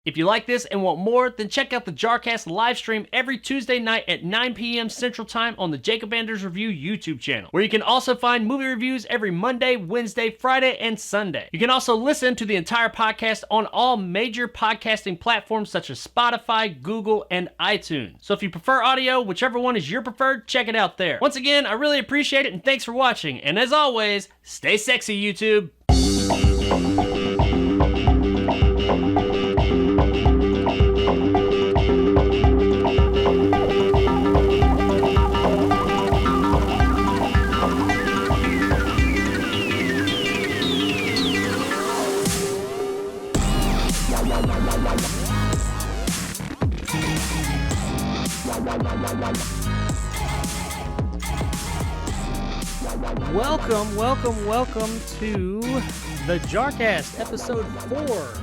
If you like this and want more, then check out the JARcast live stream every Tuesday night at 9 p.m. Central Time on the Jacob Anders Review YouTube channel, where you can also find movie reviews every Monday, Wednesday, Friday, and Sunday. You can also listen to the entire podcast on all major podcasting platforms such as Spotify, Google, and iTunes. So if you prefer audio, whichever one is your preferred, check it out there. Once again, I really appreciate it and thanks for watching. And as always, stay sexy, YouTube. Welcome to the JARcast, episode 4.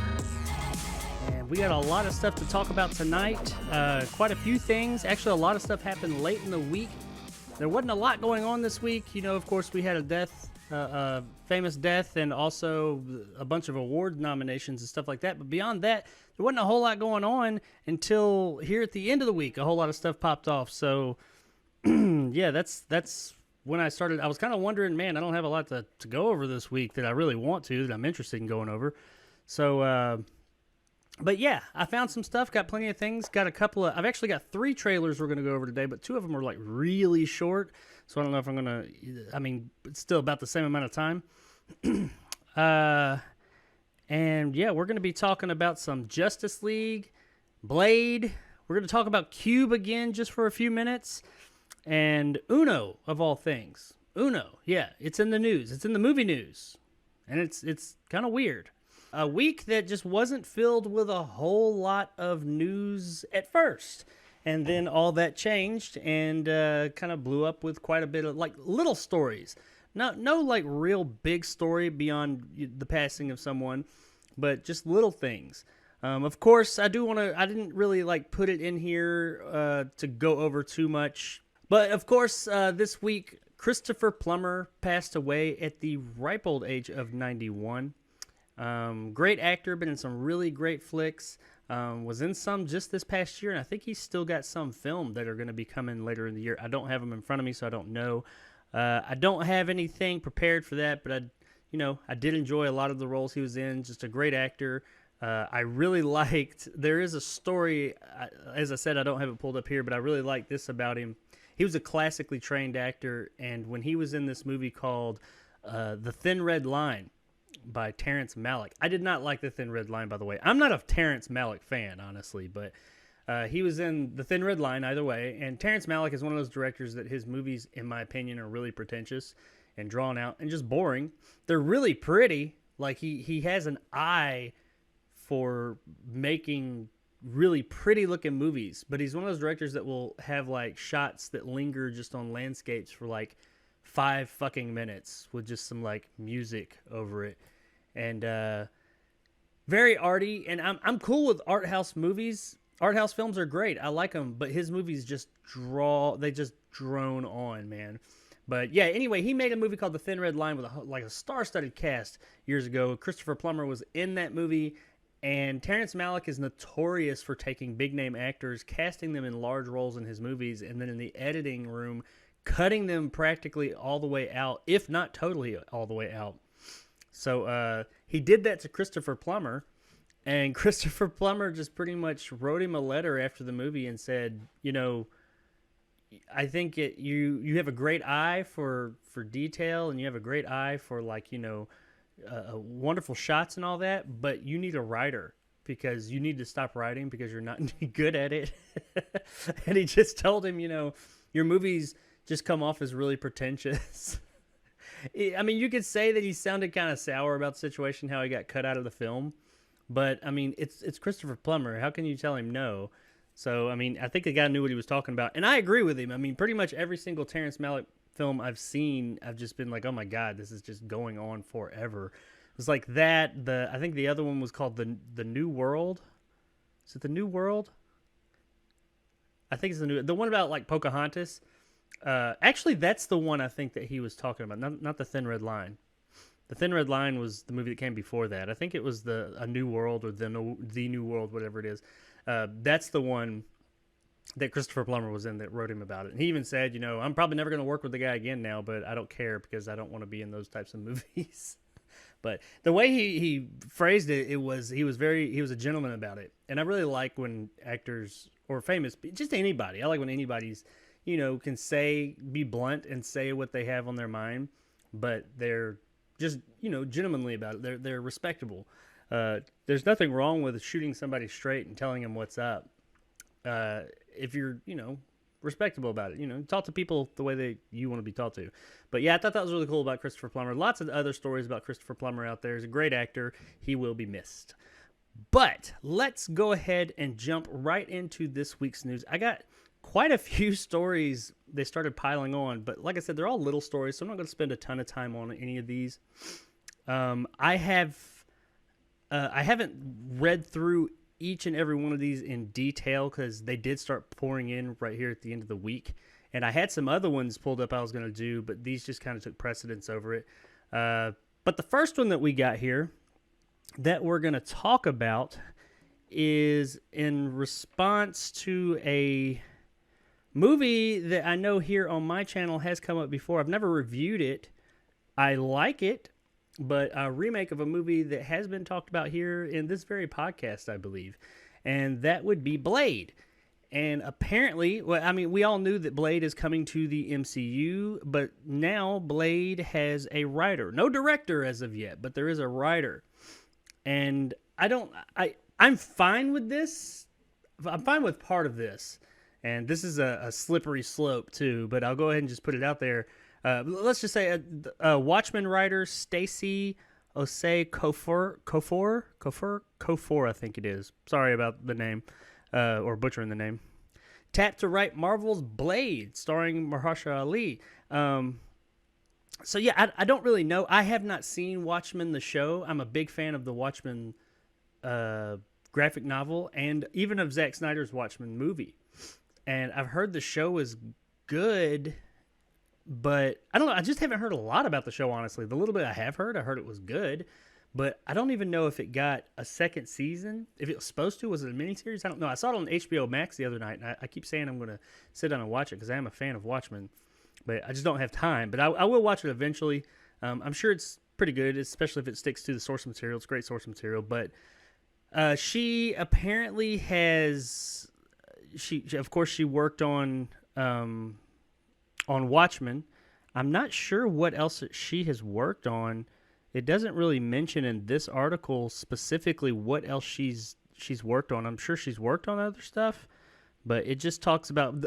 And we got a lot of stuff to talk about tonight. Quite a few things. Actually, a lot of stuff happened late in the week. There wasn't a lot going on this week. You know, of course, we had a death, famous death, and also a bunch of award nominations and stuff like that. But beyond that, there wasn't a whole lot going on until here at the end of the week. A whole lot of stuff popped off. So, yeah, that's when I started. I was kind of wondering, man, I don't have a lot to go over this week that I really want to, that I'm interested in going over. So, but yeah, I found some stuff, got plenty of things, got a couple of, I've actually got 3 trailers we're going to go over today, but 2 of them are like really short. So I don't know if I'm going to, I mean, it's still about the same amount of time. And yeah, we're going to be talking about some Justice League, Blade. We're going to talk about Cube again just for a few minutes. And Uno, of all things. Uno, yeah, it's in the news. It's in the movie news. And it's kind of weird. A week that just wasn't filled with a whole lot of news at first. And then all that changed and kind of blew up with quite a bit of, like, little stories. No, like, real big story beyond the passing of someone, but just little things. Of course, I didn't really, like, put it in here to go over too much. But, of course, this week, Christopher Plummer passed away at the ripe old age of 91. Great actor, been in some really great flicks. Was in some just this past year, and I think he's still got some filmed that are going to be coming later in the year. I don't have them in front of me, so I don't know. I don't have anything prepared for that, but I did enjoy a lot of the roles he was in. Just a great actor. I really liked, there is a story, as I said, I don't have it pulled up here, but I really like this about him. He was a classically trained actor, and when he was in this movie called The Thin Red Line by Terrence Malick. I did not like The Thin Red Line, by the way. I'm not a Terrence Malick fan, honestly, but he was in The Thin Red Line either way, and Terrence Malick is one of those directors that his movies, in my opinion, are really pretentious and drawn out and just boring. They're really pretty. Like, he has an eye for making really pretty looking movies, but he's one of those directors that will have like shots that linger just on landscapes for like 5 fucking minutes with just some like music over it. And very arty, and I'm cool with art house movies. Art house films are great. I like them, but his movies just drone on, man. But yeah, anyway, he made a movie called The Thin Red Line with a star-studded cast years ago. Christopher Plummer was in that movie. And Terrence Malick is notorious for taking big-name actors, casting them in large roles in his movies, and then in the editing room, cutting them practically all the way out, if not totally all the way out. So he did that to Christopher Plummer, and Christopher Plummer just pretty much wrote him a letter after the movie and said, I think you have a great eye for detail, and you have a great eye for, like, wonderful shots and all that, but you need a writer because you need to stop writing because you're not good at it. And he just told him, your movies just come off as really pretentious. I mean, you could say that he sounded kind of sour about the situation, how he got cut out of the film, but I mean, it's Christopher Plummer. How can you tell him no? So, I mean, I think the guy knew what he was talking about, and I agree with him. I mean, pretty much every single Terrence Malick film I've seen, I've just been like, oh my God, this is just going on forever. It was like that. I think the other one was called the New World. Is it the New World? I think it's the one about like Pocahontas. Actually, that's the one I think that he was talking about, not the Thin Red Line. The Thin Red Line was the movie that came before that. I think it was A New World or the New World, whatever it is. That's the one that Christopher Plummer was in that wrote him about it. And he even said, I'm probably never going to work with the guy again now, but I don't care because I don't want to be in those types of movies. But the way he phrased it, he was a gentleman about it. And I really like when actors or famous, just anybody, I like when anybody's, can be blunt and say what they have on their mind, but they're just, gentlemanly about it. They're respectable. There's nothing wrong with shooting somebody straight and telling them what's up. If you're, respectable about it, talk to people the way you want to be talked to. But yeah, I thought that was really cool about Christopher Plummer. Lots of other stories about Christopher Plummer out there. He's a great actor. He will be missed. But let's go ahead and jump right into this week's news. I got quite a few stories. They started piling on, but like I said, they're all little stories, so I'm not going to spend a ton of time on any of these. I haven't read through each and every one of these in detail because they did start pouring in right here at the end of the week. And I had some other ones pulled up I was going to do, but these just kind of took precedence over it. But the first one that we got here that we're going to talk about is in response to a movie that I know here on my channel has come up before. I've never reviewed it. I like it. But a remake of a movie that has been talked about here in this very podcast, I believe. And that would be Blade. And apparently, we all knew that Blade is coming to the MCU, but now Blade has a writer. No director as of yet, but there is a writer. And I'm fine with this. I'm fine with part of this. And this is a slippery slope too, but I'll go ahead and just put it out there. Let's just say Watchmen writer Stacey Osei Kofor, I think it is. Sorry about the name, or butchering the name. Tapped to write Marvel's Blade, starring Mahershala Ali. So yeah, I don't really know. I have not seen Watchmen the show. I'm a big fan of the Watchmen graphic novel and even of Zack Snyder's Watchmen movie. And I've heard the show is good. But I don't know. I just haven't heard a lot about the show, honestly. The little bit I have heard, I heard it was good. But I don't even know if it got a second season. If it was supposed to, was it a miniseries? I don't know. I saw it on HBO Max the other night, and I keep saying I'm going to sit down and watch it because I am a fan of Watchmen. But I just don't have time. But I will watch it eventually. I'm sure it's pretty good, especially if it sticks to the source material. It's great source material. But she apparently has... Of course, she worked on Watchmen. I'm not sure what else she has worked on. It doesn't really mention in this article specifically what else she's worked on. I'm sure she's worked on other stuff, but it just talks about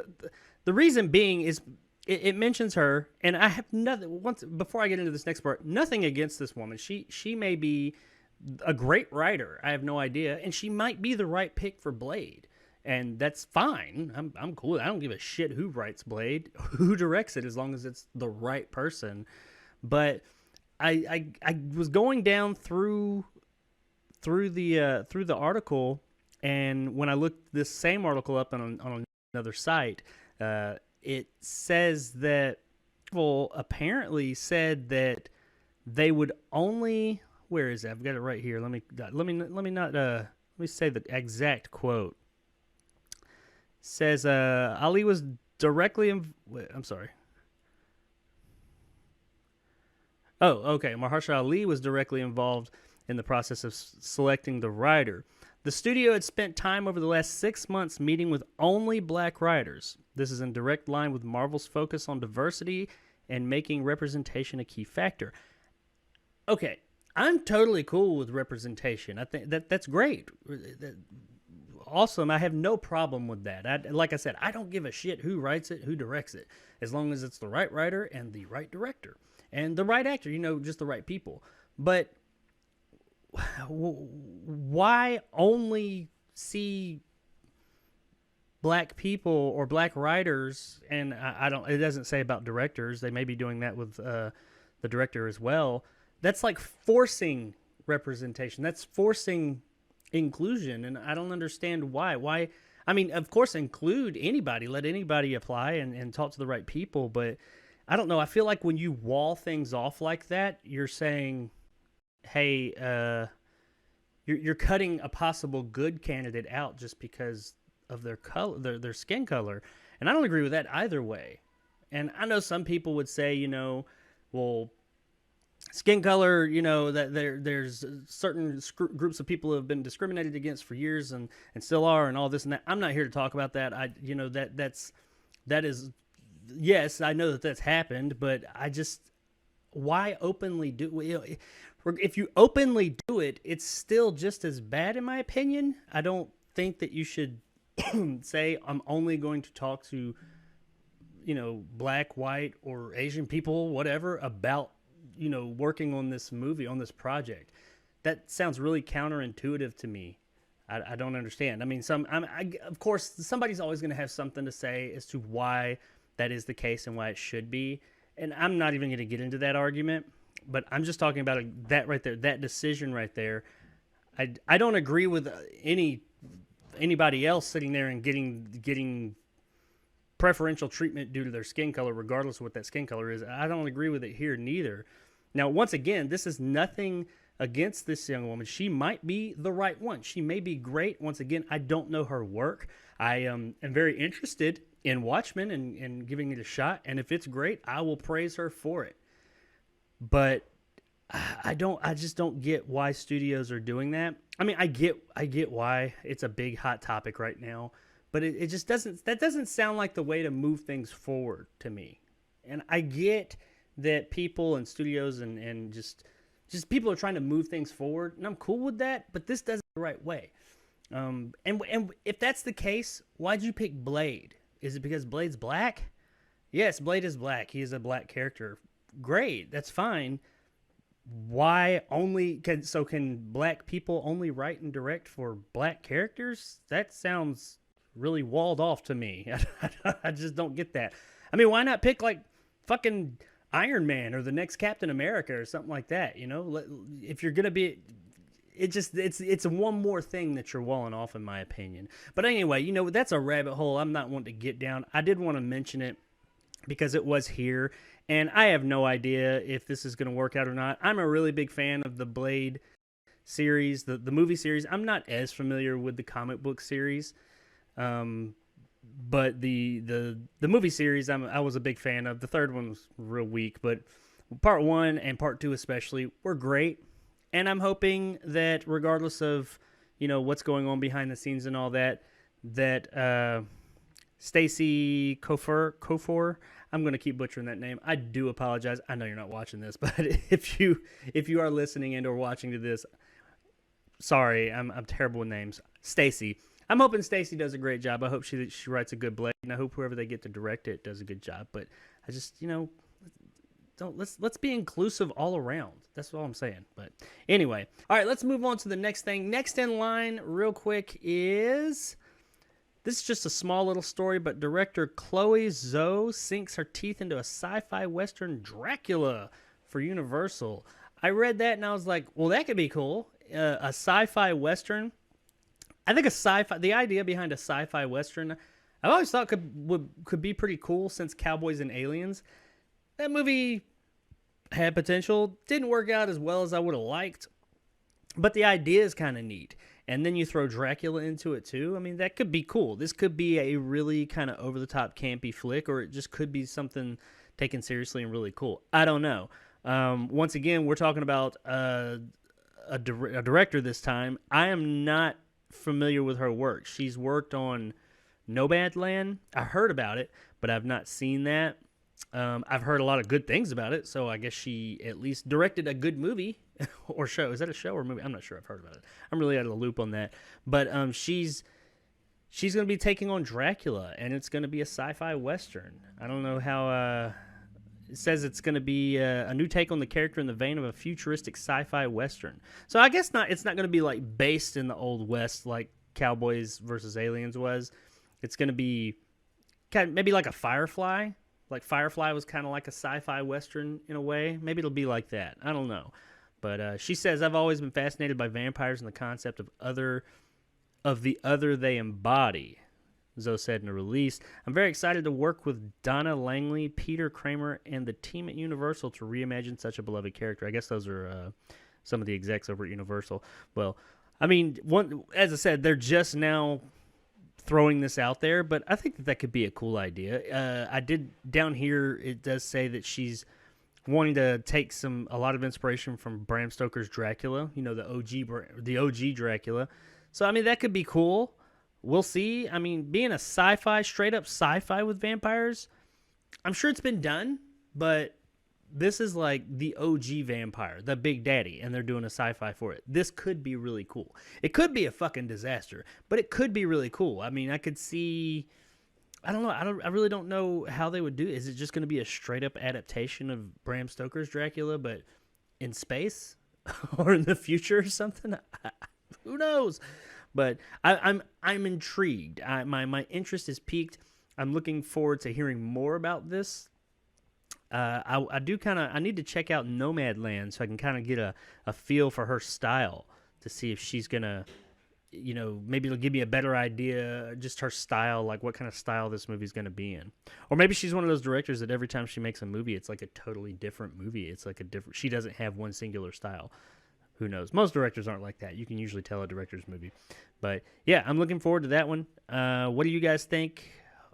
the reason being is it mentions her, and I have nothing. Before I get into this next part, nothing against this woman. She may be a great writer. I have no idea, and she might be the right pick for Blade. And that's fine. I'm cool. I don't give a shit who writes Blade, who directs it, as long as it's the right person. But I was going down through the article, and when I looked this same article up on another site, it says that people apparently said that they would only. Where is it? I've got it right here. Let me say the exact quote. Says Ali was directly I'm sorry. Oh, okay. Mahershala Ali was directly involved in the process of selecting the writer. The studio had spent time over the last 6 months meeting with only black writers. This is in direct line with Marvel's focus on diversity and making representation a key factor. Okay, I'm totally cool with representation. I think that's great. Awesome. I have no problem with that. Like I said, I don't give a shit who writes it, who directs it, as long as it's the right writer and the right director and the right actor, just the right people. But why only see black people or black writers? And it doesn't say about directors. They may be doing that with the director as well. That's like forcing representation. That's forcing inclusion, and I don't understand why. I mean, of course, include anybody, let anybody apply and talk to the right people, but I don't know. I feel like when you wall things off like that, you're saying, hey, you're cutting a possible good candidate out just because of their color, their skin color. And I don't agree with that either way. And I know some people would say, well, skin color, that there's certain groups of people who have been discriminated against for years and still are, and all this and that. I'm not here to talk about that. That is, yes, I know that that's happened, but why openly do, if you openly do it, it's still just as bad in my opinion. I don't think that you should say, I'm only going to talk to, black, white, or Asian people, whatever, about working on this movie, on this project. That sounds really counterintuitive to me. I don't understand. I mean, of course, somebody's always going to have something to say as to why that is the case and why it should be. And I'm not even going to get into that argument, but I'm just talking about that right there, that decision right there. I don't agree with anybody else sitting there and getting preferential treatment due to their skin color, regardless of what that skin color is. I don't agree with it here neither. Now, once again, this is nothing against this young woman. She might be the right one. She may be great. Once again, I don't know her work. I am very interested in Watchmen and giving it a shot. And if it's great, I will praise her for it. But I just don't get why studios are doing that. I mean, I get why it's a big hot topic right now, but it just doesn't sound like the way to move things forward to me. And I get that people and studios and just people are trying to move things forward, and I'm cool with that, but this doesn't the right way. And if that's the case, why'd you pick Blade? Is it because Blade's black? Yes, Blade is black. He is a black character. Great, that's fine. Why can black people only write and direct for black characters? That sounds really walled off to me. I just don't get that. I mean, why not pick like fucking Iron Man or the next Captain America or something like that? If you're gonna be, it's one more thing that you're walling off, in my opinion. But anyway, that's a rabbit hole I'm not wanting to get down. I did want to mention it because it was here, and I have no idea if this is going to work out or not. I'm a really big fan of the Blade series, the movie series. I'm not as familiar with the comic book series, but the movie series I was a big fan of. The third one was real weak, but part 1 and part 2 especially were great. And I'm hoping that regardless of, what's going on behind the scenes and all that, Stacy Kofor, I'm going to keep butchering that name. I do apologize. I know you're not watching this, but if you are listening and or watching to this, sorry, I'm terrible with names. Stacy. I'm hoping Stacy does a great job. I hope she writes a good Blade, and I hope whoever they get to direct it does a good job. But I just, let's be inclusive all around. That's all I'm saying. But anyway, all right, let's move on to the next thing. Next in line, real quick, is this is just a small little story, but director Chloe Zhou sinks her teeth into a sci-fi western Dracula for Universal. I read that and I was like, well, that could be cool. A sci-fi western. I think the idea behind a sci-fi western, I've always thought could be pretty cool since Cowboys and Aliens. That movie had potential. Didn't work out as well as I would have liked, but the idea is kind of neat. And then you throw Dracula into it too. I mean, that could be cool. This could be a really kind of over-the-top campy flick, or it just could be something taken seriously and really cool. I don't know. Once again, we're talking about a director this time. I am not familiar with her work. She's worked on Nomadland. I heard about it, but I've not seen that. I've heard a lot of good things about it, so I guess she at least directed a good movie or show. Is that a show or movie? I'm not sure. I've heard about it. I'm really out of the loop on that. But she's going to be taking on Dracula, and it's going to be a sci-fi western. I don't know how. It says it's going to be a new take on the character in the vein of a futuristic sci-fi western. So I guess not. It's not going to be like based in the old west like Cowboys versus Aliens was. It's going to be kind of maybe like a Firefly. Like Firefly was kind of like a sci-fi western in a way. Maybe it'll be like that. I don't know. But she says, I've always been fascinated by vampires and the concept of the other they embody. Zoe said in a release. I'm very excited to work with Donna Langley, Peter Kramer, and the team at Universal to reimagine such a beloved character. I guess those are some of the execs over at Universal. Well, I mean, as I said, they're just now throwing this out there, but I think that could be a cool idea. I did down here, it does say that she's wanting to take a lot of inspiration from Bram Stoker's Dracula, the OG Dracula. So I mean, that could be cool. We'll see. I mean, being a straight up sci-fi with vampires, I'm sure it's been done, but this is like the OG vampire, the Big Daddy, and they're doing a sci-fi for it. This could be really cool. It could be a fucking disaster, but it could be really cool. I mean, I could see. I don't know. I really don't know how they would do it. Is it just going to be a straight up adaptation of Bram Stoker's Dracula, but in space or in the future or something? Who knows? But I'm intrigued. My interest is piqued. I'm looking forward to hearing more about this. I need to check out Nomadland so I can kind of get a feel for her style to see if she's gonna, maybe it'll give me a better idea, just her style, like what kind of style this movie's gonna be in. Or maybe she's one of those directors that every time she makes a movie, it's like a totally different movie. It's like she doesn't have one singular style. Who knows? Most directors aren't like that. You can usually tell a director's movie. But yeah, I'm looking forward to that one. What do you guys think?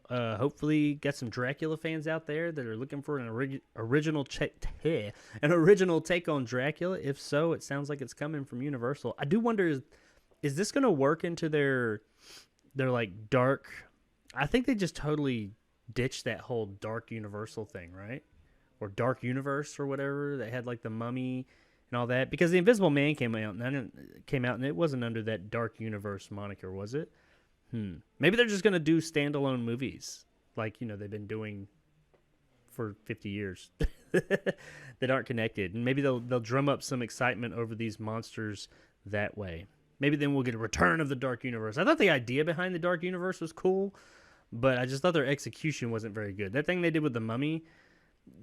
Hopefully get some Dracula fans out there that are looking for an original take on Dracula. If so, it sounds like it's coming from Universal. I do wonder, is this going to work into their like dark? I think they just totally ditched that whole dark Universal thing, right? Or Dark Universe or whatever. They had like the Mummy and all that, because the Invisible Man came out and it wasn't under that Dark Universe moniker, was it? Maybe they're just going to do standalone movies like, they've been doing for 50 years that aren't connected. And maybe they'll drum up some excitement over these monsters that way. Maybe then we'll get a return of the Dark Universe. I thought the idea behind the Dark Universe was cool, but I just thought their execution wasn't very good. That thing they did with the Mummy,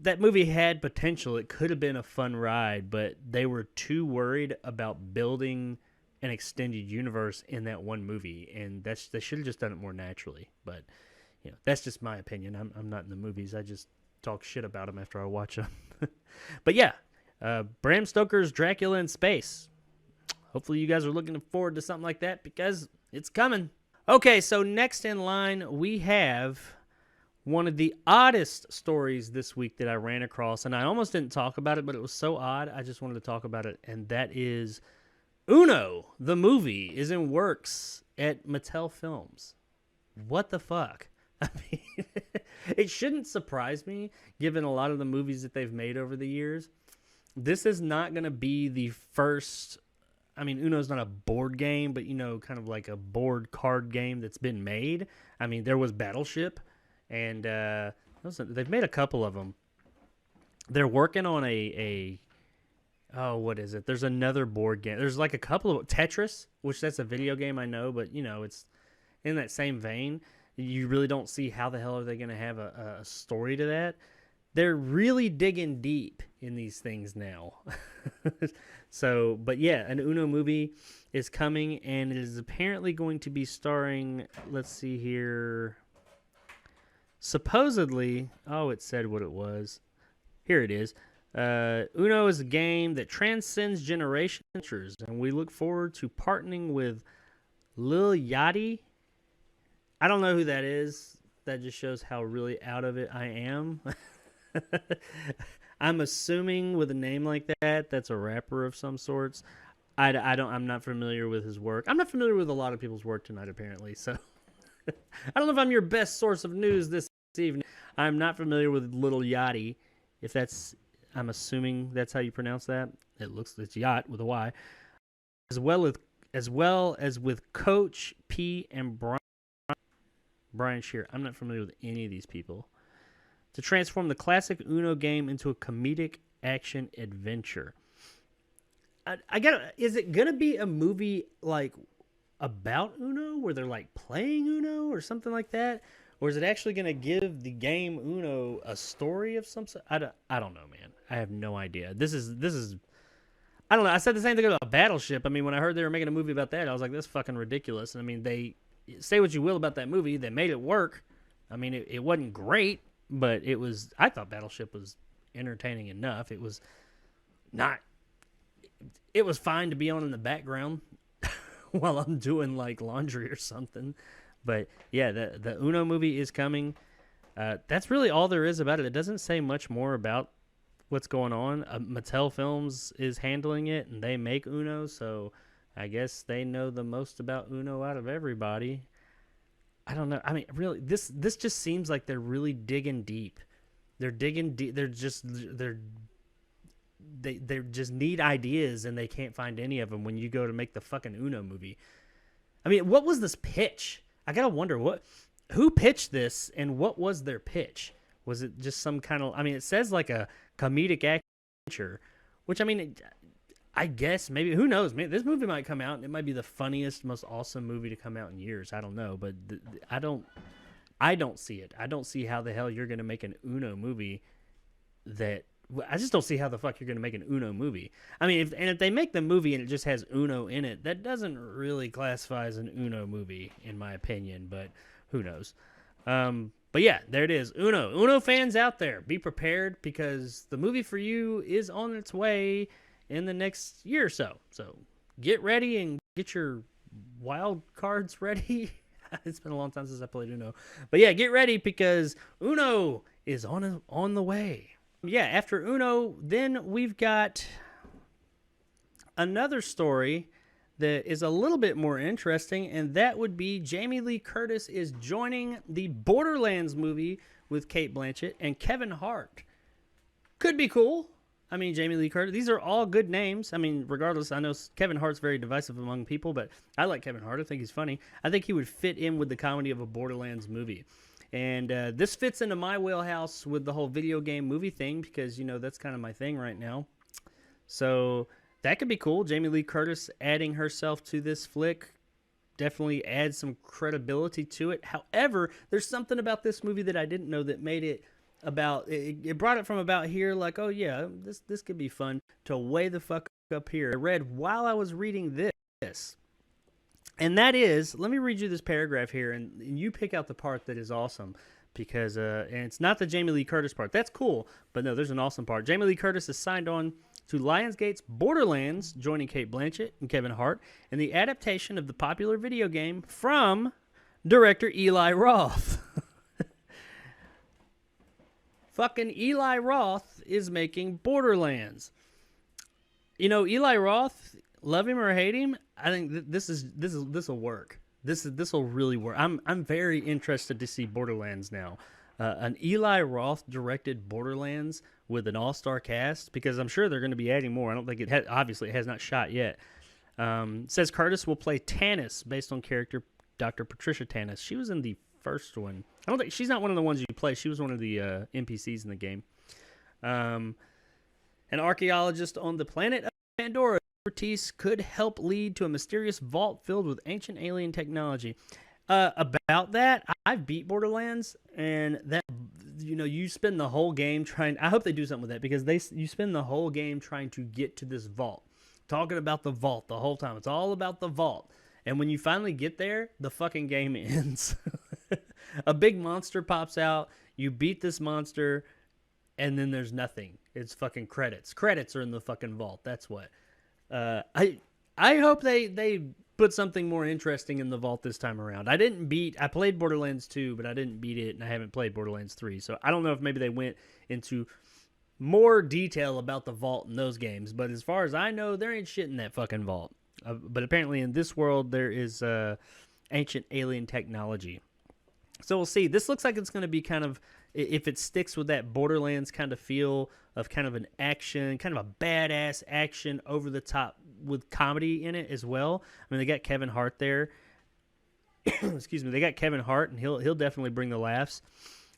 that movie had potential. It could have been a fun ride, but they were too worried about building an extended universe in that one movie, and they should have just done it more naturally. But that's just my opinion. I'm not in the movies. I just talk shit about them after I watch them. But yeah, Bram Stoker's Dracula in space. Hopefully you guys are looking forward to something like that, because it's coming. Okay, so next in line we have one of the oddest stories this week that I ran across, and I almost didn't talk about it, but it was so odd I just wanted to talk about it, and that is Uno, the movie, is in works at Mattel Films. What the fuck? I mean, it shouldn't surprise me, given a lot of the movies that they've made over the years. This is not going to be the first. I mean, Uno's not a board game, but, kind of like a board card game that's been made. I mean, there was Battleship, and they've made a couple of them. They're working on what is it? There's another board game. There's like a couple of Tetris, which that's a video game, I know, but it's in that same vein. You really don't see how the hell are they going to have a story to that. They're really digging deep in these things now. So, but yeah, an Uno movie is coming, and it is apparently going to be starring, let's see here, supposedly, it said what it was. Here it is. Uno is a game that transcends generations, and we look forward to partnering with Lil Yachty. I don't know who that is. That just shows how really out of it I am. I'm assuming with a name like that, that's a rapper of some sorts. I'm not familiar with his work. I'm not familiar with a lot of people's work tonight, apparently. So I don't know if I'm your best source of news this evening. I'm not familiar with Lil Yachty. I'm assuming that's how you pronounce that. It's Yacht with a Y. As well as with Coach P and Brian Shear. I'm not familiar with any of these people. To transform the classic Uno game into a comedic action adventure. Is it gonna be a movie like about Uno where they're like playing Uno or something like that? Or is it actually going to give the game Uno a story of some sort? I don't know, man. I have no idea. This is. I don't know. I said the same thing about Battleship. I mean, when I heard they were making a movie about that, I was like, "That's fucking ridiculous." And I mean, say what you will about that movie, they made it work. I mean, it wasn't great, but I thought Battleship was entertaining enough. It was fine to be on in the background while I'm doing like laundry or something. But yeah, the Uno movie is coming. That's really all there is about it. It doesn't say much more about what's going on. Mattel Films is handling it, and they make Uno, so I guess they know the most about Uno out of everybody. I don't know. I mean, really, this just seems like they're really digging deep. They're digging deep. They just need ideas, and they can't find any of them when you go to make the fucking Uno movie. I mean, what was this pitch? I gotta wonder who pitched this, and what was their pitch? Was it just some kind of? I mean, it says like a comedic adventure, which I mean, I guess maybe, who knows? Maybe this movie might come out and it might be the funniest, most awesome movie to come out in years. I don't know, but I don't see it. I don't see how the hell you're gonna make an Uno movie I just don't see how the fuck you're gonna make an Uno movie. I mean, if they make the movie and it just has Uno in it, that doesn't really classify as an Uno movie, in my opinion. But who knows? But yeah, there it is. Uno fans out there, be prepared, because the movie for you is on its way in the next year or so. So get ready and get your wild cards ready. It's been a long time since I played Uno. But yeah, get ready, because Uno is on the way. Yeah, after Uno, then we've got another story that is a little bit more interesting, and that would be Jamie Lee Curtis is joining the Borderlands movie with Cate Blanchett and Kevin Hart. Could be cool. I mean, Jamie Lee Curtis, these are all good names. I mean, regardless, I know Kevin Hart's very divisive among people, but I like Kevin Hart. I think he's funny. I think he would fit in with the comedy of a Borderlands movie. And this fits into my wheelhouse with the whole video game movie thing, because, you know, that's kind of my thing right now. So that could be cool. Jamie Lee Curtis adding herself to this flick definitely adds some credibility to it. However, there's something about this movie that I didn't know that made it it brought it from about here, like, oh yeah, this could be fun, to way the fuck up here. I read while I was reading this. And that is, let me read you this paragraph here, and you pick out the part that is awesome, because and it's not the Jamie Lee Curtis part. That's cool, but no, there's an awesome part. Jamie Lee Curtis is signed on to Lionsgate's Borderlands, joining Cate Blanchett and Kevin Hart in the adaptation of the popular video game from director Eli Roth. Fucking Eli Roth is making Borderlands. You know, Eli Roth, love him or hate him, I think this will work. This will really work. I'm very interested to see Borderlands now. An Eli Roth directed Borderlands with an all-star cast, because I'm sure they're going to be adding more. I don't think obviously it has not shot yet. Says Curtis will play Tannis based on character Dr. Patricia Tannis. She was in the first one. I don't think she's not one of the ones you play. She was one of the NPCs in the game. An archaeologist on the planet of Pandora. Expertise could help lead to a mysterious vault filled with ancient alien technology. About that, I've beat Borderlands, and that, you know, you spend the whole game trying. I hope they do something with that, because you spend the whole game trying to get to this vault, talking about the vault the whole time. It's all about the vault, and when you finally get there, the fucking game ends. A big monster pops out. You beat this monster, and then there's nothing. It's fucking credits. Credits are in the fucking vault. That's what. I hope they put something more interesting in the vault this time around. I played Borderlands 2, but I didn't beat it, and I haven't played Borderlands 3. So I don't know if maybe they went into more detail about the vault in those games. But as far as I know, there ain't shit in that fucking vault. But apparently in this world, there is ancient alien technology. So we'll see. This looks like it's going to be kind of, if it sticks with that Borderlands kind of feel of kind of an action, kind of a badass action over the top with comedy in it as well. I mean, they got Kevin Hart there. Excuse me. They got Kevin Hart, and he'll definitely bring the laughs.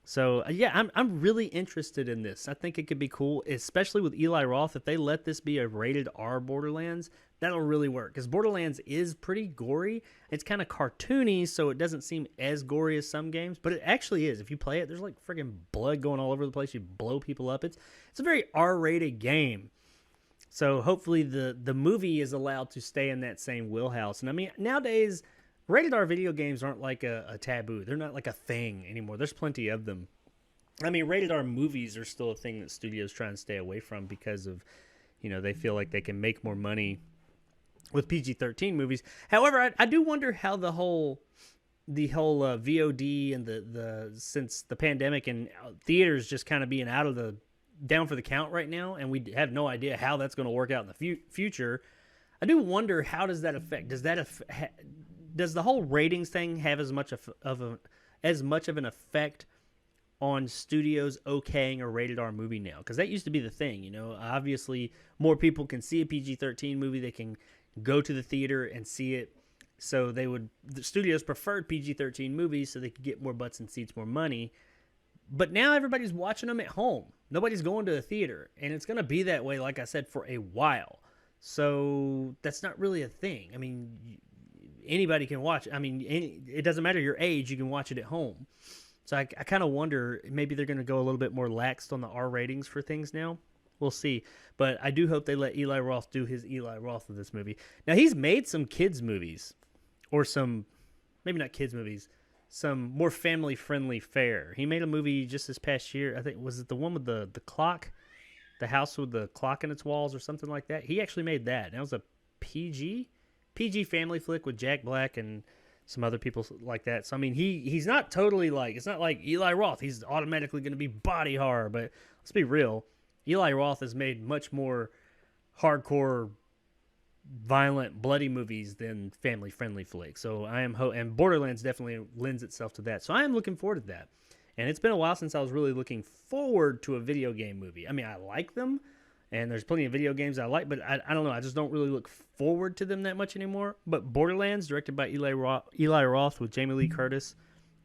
So yeah, I'm really interested in this. I think it could be cool, especially with Eli Roth. If they let this be a rated R Borderlands, that'll really work, because Borderlands is pretty gory. It's kind of cartoony, so it doesn't seem as gory as some games, but it actually is. If you play it, there's like friggin' blood going all over the place. You blow people up. It's a very R-rated game. So hopefully the movie is allowed to stay in that same wheelhouse. And I mean, nowadays, rated R video games aren't like a taboo. They're not like a thing anymore. There's plenty of them. I mean, rated R movies are still a thing that studios try and stay away from because of, they feel like they can make more money with PG-13 movies. However, I do wonder how the whole VOD and the since the pandemic and theaters just kind of being out of the down for the count right now, and we have no idea how that's going to work out in the future. I do wonder, how does that affect? Does the whole ratings thing have as much of an effect on studios okaying a rated R movie now? Because that used to be the thing, Obviously, more people can see a PG-13 movie. They can go to the theater and see it. So the studios preferred PG-13 movies so they could get more butts and seats, more money. But now everybody's watching them at home. Nobody's going to the theater. And it's going to be that way, like I said, for a while. So that's not really a thing. I mean, anybody can watch. I mean, it doesn't matter your age. You can watch it at home. So I kind of wonder, maybe they're going to go a little bit more laxed on the R ratings for things now. We'll see. But I do hope they let Eli Roth do his Eli Roth of this movie. Now, he's made some kids' movies. Or some, maybe not kids' movies, some more family-friendly fare. He made a movie just this past year. I think, was it the one with the clock? The house with the clock in its walls or something like that? He actually made that. That was a PG family flick with Jack Black and some other people like that. So, I mean, he's not totally like, it's not like Eli Roth. He's automatically going to be body horror. But let's be real. Eli Roth has made much more hardcore, violent, bloody movies than family-friendly flicks. So I am and Borderlands definitely lends itself to that. So I am looking forward to that. And it's been a while since I was really looking forward to a video game movie. I mean, I like them, and there's plenty of video games I like, but I don't know. I just don't really look forward to them that much anymore. But Borderlands, directed by Eli Roth with Jamie Lee Curtis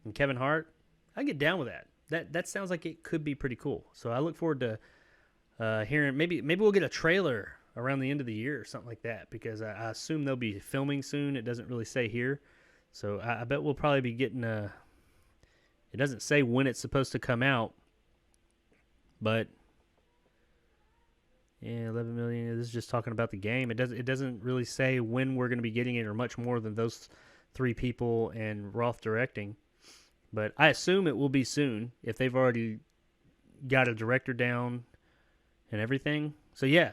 and Kevin Hart, I get down with that. That sounds like it could be pretty cool. So I look forward to hearing. Maybe we'll get a trailer around the end of the year or something like that, because I assume they'll be filming soon. It doesn't really say here. So I bet we'll probably be getting it doesn't say when it's supposed to come out, but yeah, 11 million. This is just talking about the game. It doesn't really say when we're going to be getting it, or much more than those three people and Roth directing. But I assume it will be soon if they've already got a director down and everything. So yeah,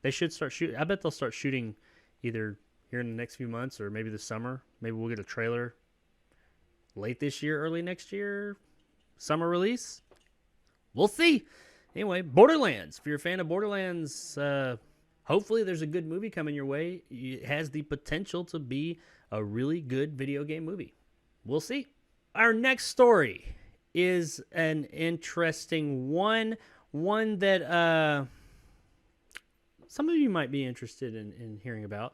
they should start shooting. I bet they'll start shooting either here in the next few months or maybe this summer. Maybe we'll get a trailer late this year, early next year, summer release. We'll see. Anyway, Borderlands. If you're a fan of Borderlands, hopefully there's a good movie coming your way. It has the potential to be a really good video game movie. We'll see. Our next story is an interesting one that some of you might be interested in hearing about.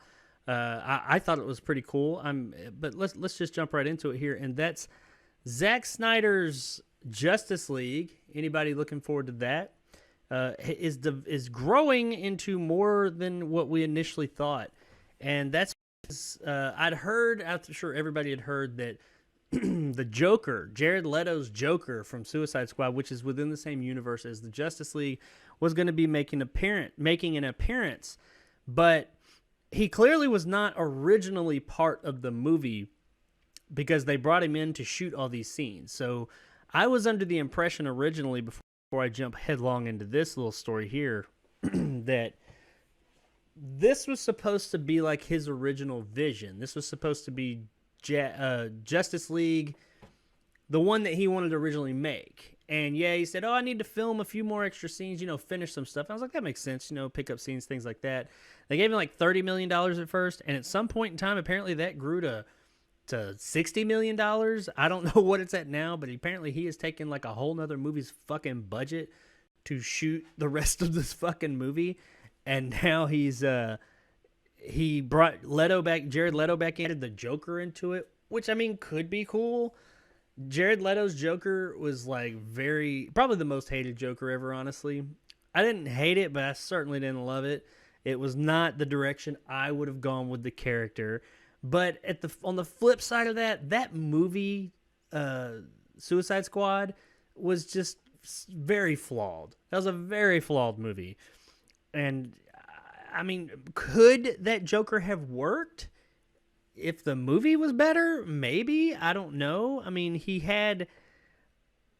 I thought it was pretty cool. But let's just jump right into it here, and that's Zack Snyder's Justice League. Anybody looking forward to that? Is growing into more than what we initially thought, and that's I'd heard. I'm sure everybody had heard that the Joker, Jared Leto's Joker from Suicide Squad, which is within the same universe as the Justice League, was going to be making an appearance, but he clearly was not originally part of the movie because they brought him in to shoot all these scenes. So I was under the impression originally, before I jump headlong into this little story here, that this was supposed to be like his original vision. This was supposed to be Justice League, the one that he wanted to originally make. And yeah, he said, I need to film a few more extra scenes, finish some stuff. I was like, that makes sense, pick up scenes, things like that. They gave him like $30 million at first, and at some point in time, apparently that grew to $60 million. I don't know what it's at now, but apparently he has taken like a whole nother movie's fucking budget to shoot the rest of this fucking movie. And now he brought Jared Leto back in, added the Joker into it, which I mean could be cool. Jared Leto's Joker was like probably the most hated Joker ever, honestly. I didn't hate it, but I certainly didn't love it. It was not the direction I would have gone with the character. But on the flip side of that movie, Suicide Squad, was just very flawed. That was a very flawed movie. And I mean, could that Joker have worked? if the movie was better, maybe. I don't know. I mean,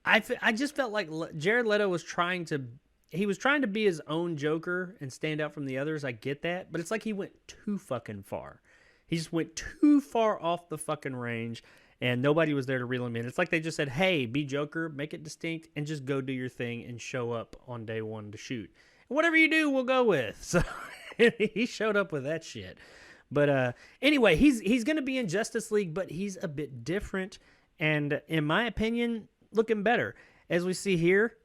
I just felt like Jared Leto was trying to be his own Joker and stand out from the others. I get that, but it's like he went too fucking far. He just went too far off the fucking range, and nobody was there to reel him in. It's like they just said, hey, be Joker, make it distinct, and just go do your thing and show up on day one to shoot. And whatever you do, we'll go with. So he showed up with that shit. But anyway, he's going to be in Justice League, but he's a bit different, and in my opinion, looking better. As we see here,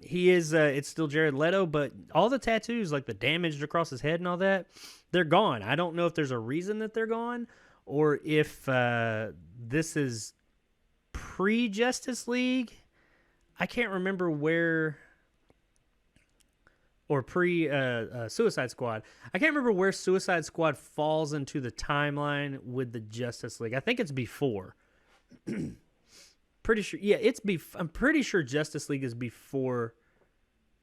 he is, it's still Jared Leto, but all the tattoos, like the damage across his head and all that, they're gone. I don't know if there's a reason that they're gone, or if this is pre-Justice League. I can't remember where, or pre-Suicide Squad. I can't remember where Suicide Squad falls into the timeline with the Justice League. I think it's before. Pretty sure, yeah, I'm pretty sure Justice League is before.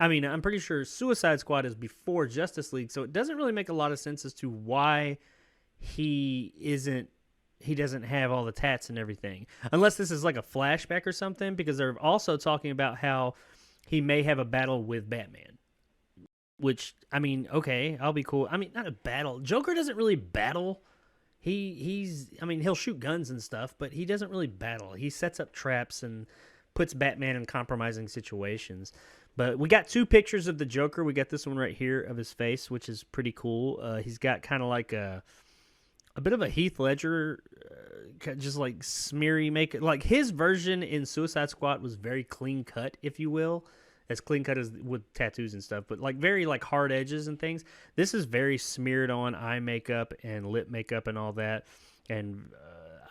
I mean, I'm pretty sure Suicide Squad is before Justice League, so it doesn't really make a lot of sense as to why he doesn't have all the tats and everything. Unless this is like a flashback or something, because they're also talking about how he may have a battle with Batman. Which, I mean, okay, I'll be cool. I mean, not a battle. Joker doesn't really battle. I mean, he'll shoot guns and stuff, but he doesn't really battle. He sets up traps and puts Batman in compromising situations. But we got two pictures of the Joker. We got this one right here of his face, which is pretty cool. He's got kind of like a bit of a Heath Ledger, just like smeary makeup. Like his version in Suicide Squad was very clean cut, if you will. As clean cut as with tattoos and stuff, but like very like hard edges and things. This is very smeared on eye makeup and lip makeup and all that. And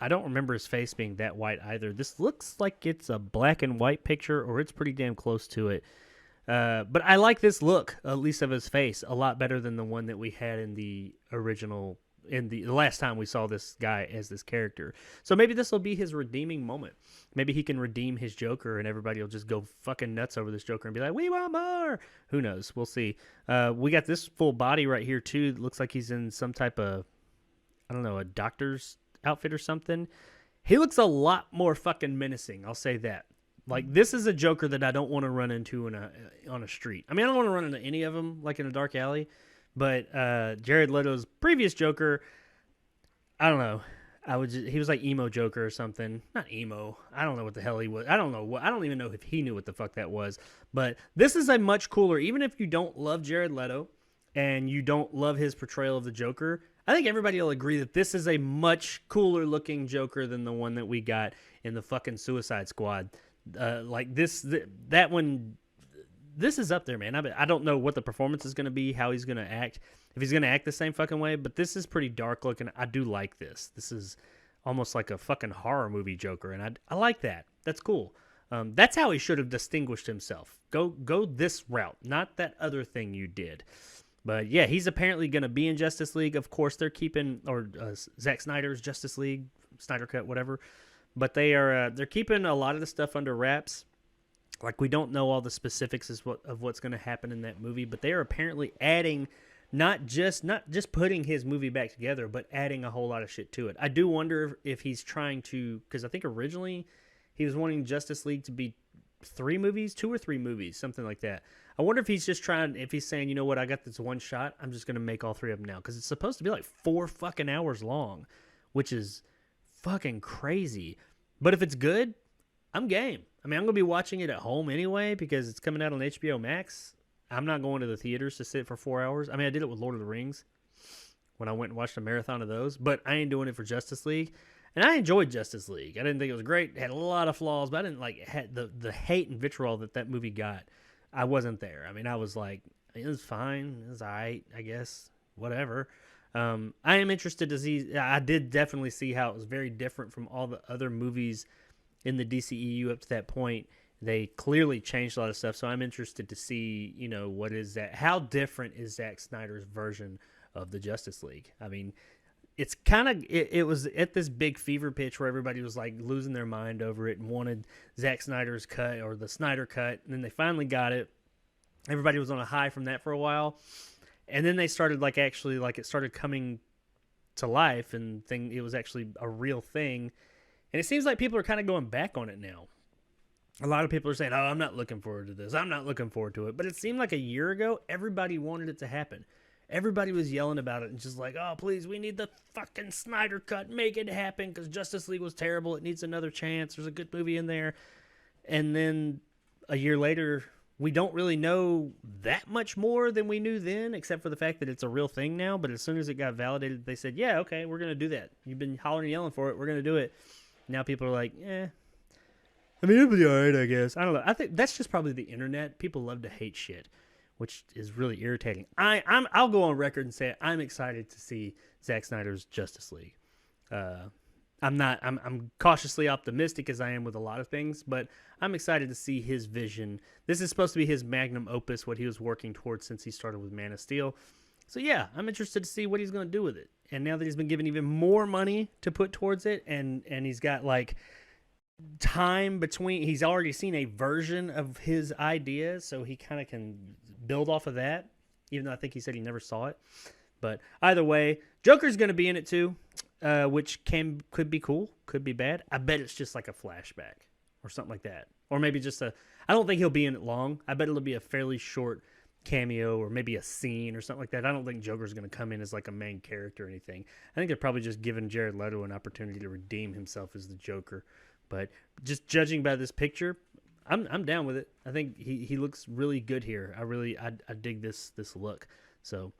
I don't remember his face being that white either. This looks like it's a black and white picture, or it's pretty damn close to it. But I like this look, at least of his face, a lot better than the one that we had in the original, in the last time we saw this guy as this character. So maybe this will be his redeeming moment. Maybe he can redeem his Joker and everybody will just go fucking nuts over this Joker and be like, we want more. Who knows? We'll see. We got this full body right here too. It looks like he's in some type of, I don't know, a doctor's outfit or something. He looks a lot more fucking menacing. I'll say that. Like, this is a Joker that I don't want to run into on a street. I mean, I don't want to run into any of them, like in a dark alley. But Jared Leto's previous Joker, I don't know. He was like emo Joker or something. Not emo. I don't know what the hell he was. I don't even know if he knew what the fuck that was. But this is a much cooler, even if you don't love Jared Leto and you don't love his portrayal of the Joker, I think everybody will agree that this is a much cooler looking Joker than the one that we got in the fucking Suicide Squad. Like that one, this is up there, man. I don't know what the performance is going to be, how he's going to act, if he's going to act the same fucking way, but this is pretty dark looking. I do like this. This is almost like a fucking horror movie Joker, and I like that. That's cool. That's how he should have distinguished himself. Go this route, not that other thing you did. But yeah, he's apparently going to be in Justice League. Of course, they're keeping, or Zack Snyder's Justice League, Snyder Cut, whatever. But they're keeping a lot of the stuff under wraps. Like, we don't know all the specifics of what's going to happen in that movie, but they are apparently adding, not just putting his movie back together, but adding a whole lot of shit to it. I do wonder if he's trying to, because I think originally he was wanting Justice League to be 2 or 3 movies, something like that. I wonder if he's just if he's saying, you know what, I got this one shot, I'm just going to make all 3 of them now, because it's supposed to be like 4 fucking hours long, which is fucking crazy. But if it's good, I'm game. I mean, I'm going to be watching it at home anyway because it's coming out on HBO Max. I'm not going to the theaters to sit for 4 hours. I mean, I did it with Lord of the Rings when I went and watched a marathon of those, but I ain't doing it for Justice League. And I enjoyed Justice League. I didn't think it was great. It had a lot of flaws, but I didn't like the hate and vitriol that movie got. I wasn't there. I mean, I was like, it was fine. It was all right, I guess. Whatever. I am interested to see. I did definitely see how it was very different from all the other movies in the DCEU up to that point. They clearly changed a lot of stuff, so I'm interested to see, you know, what is that? How different is Zack Snyder's version of the Justice League? I mean, it's kind of, it was at this big fever pitch where everybody was like losing their mind over it and wanted Zack Snyder's cut or the Snyder cut, and then they finally got it. Everybody was on a high from that for a while, and then they started like actually like it started coming to life and it was actually a real thing. And it seems like people are kind of going back on it now. A lot of people are saying, oh, I'm not looking forward to this. I'm not looking forward to it. But it seemed like a year ago, everybody wanted it to happen. Everybody was yelling about it and just like, oh, please, we need the fucking Snyder Cut. Make it happen because Justice League was terrible. It needs another chance. There's a good movie in there. And then a year later, we don't really know that much more than we knew then, except for the fact that it's a real thing now. But as soon as it got validated, they said, yeah, okay, we're going to do that. You've been hollering and yelling for it. We're going to do it. Now people are like, I mean, it'll be all right, I guess. I don't know. I think that's just probably the internet. People love to hate shit, which is really irritating. I'll go on record and say I'm excited to see Zack Snyder's Justice League. I'm cautiously optimistic as I am with a lot of things, but I'm excited to see his vision. This is supposed to be his magnum opus, what he was working towards since he started with Man of Steel. So yeah, I'm interested to see what he's going to do with it. And now that he's been given even more money to put towards it, and he's got like time between, he's already seen a version of his idea, so he kind of can build off of that, even though I think he said he never saw it. But either way, Joker's going to be in it too, which could be cool, could be bad. I bet it's just like a flashback or something like that. Or maybe just I don't think he'll be in it long. I bet it'll be a fairly short cameo or maybe a scene or something like that. I don't think Joker's going to come in as like a main character or anything. I think they're probably just giving Jared Leto an opportunity to redeem himself as the Joker. But just judging by this picture, I'm down with it. I think he looks really good here. I dig this look. So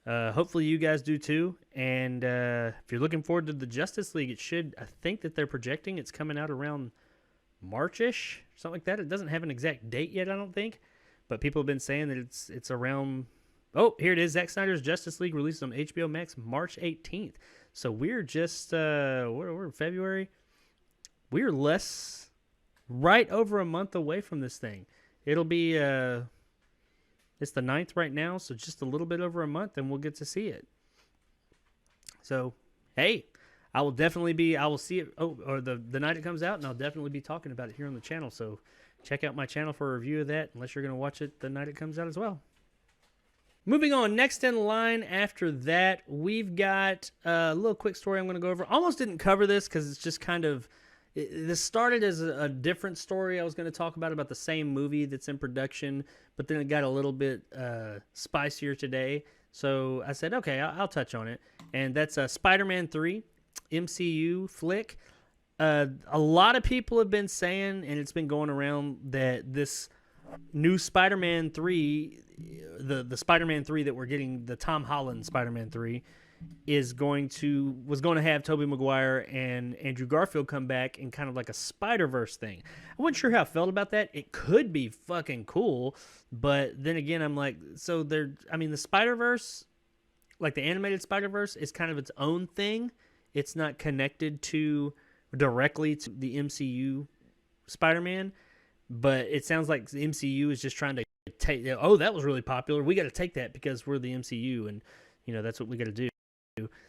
hopefully you guys do too. And if you're looking forward to the Justice League, I think that they're projecting it's coming out around March-ish, something like that. It doesn't have an exact date yet, I don't think. But people have been saying that it's around. Oh, here it is. Zack Snyder's Justice League released on HBO Max March 18th. So we're just we're in February. We're right over a month away from this thing. It'll be it's the 9th right now, so just a little bit over a month, and we'll get to see it. So hey, I will see it. Or the night it comes out, and I'll definitely be talking about it here on the channel. So check out my channel for a review of that, unless you're going to watch it the night it comes out as well. Moving on, next in line after that, we've got a little quick story I'm going to go over. Almost didn't cover this because it's just kind of, this started as a different story I was going to talk about the same movie that's in production, but then it got a little bit spicier today. So I said, okay, I'll touch on it. And that's Spider-Man 3 MCU flick. A lot of people have been saying, and it's been going around, that this new Spider-Man 3, the Spider-Man 3 that we're getting, the Tom Holland Spider-Man 3, was going to have Tobey Maguire and Andrew Garfield come back in kind of like a Spider-Verse thing. I wasn't sure how I felt about that. It could be fucking cool, but then again, I'm like, so the Spider-Verse, like the animated Spider-Verse, is kind of its own thing. It's not connected directly to the MCU Spider-Man, but it sounds like the MCU is just trying to take, oh, that was really popular, we got to take that because we're the MCU, and that's what we got to do.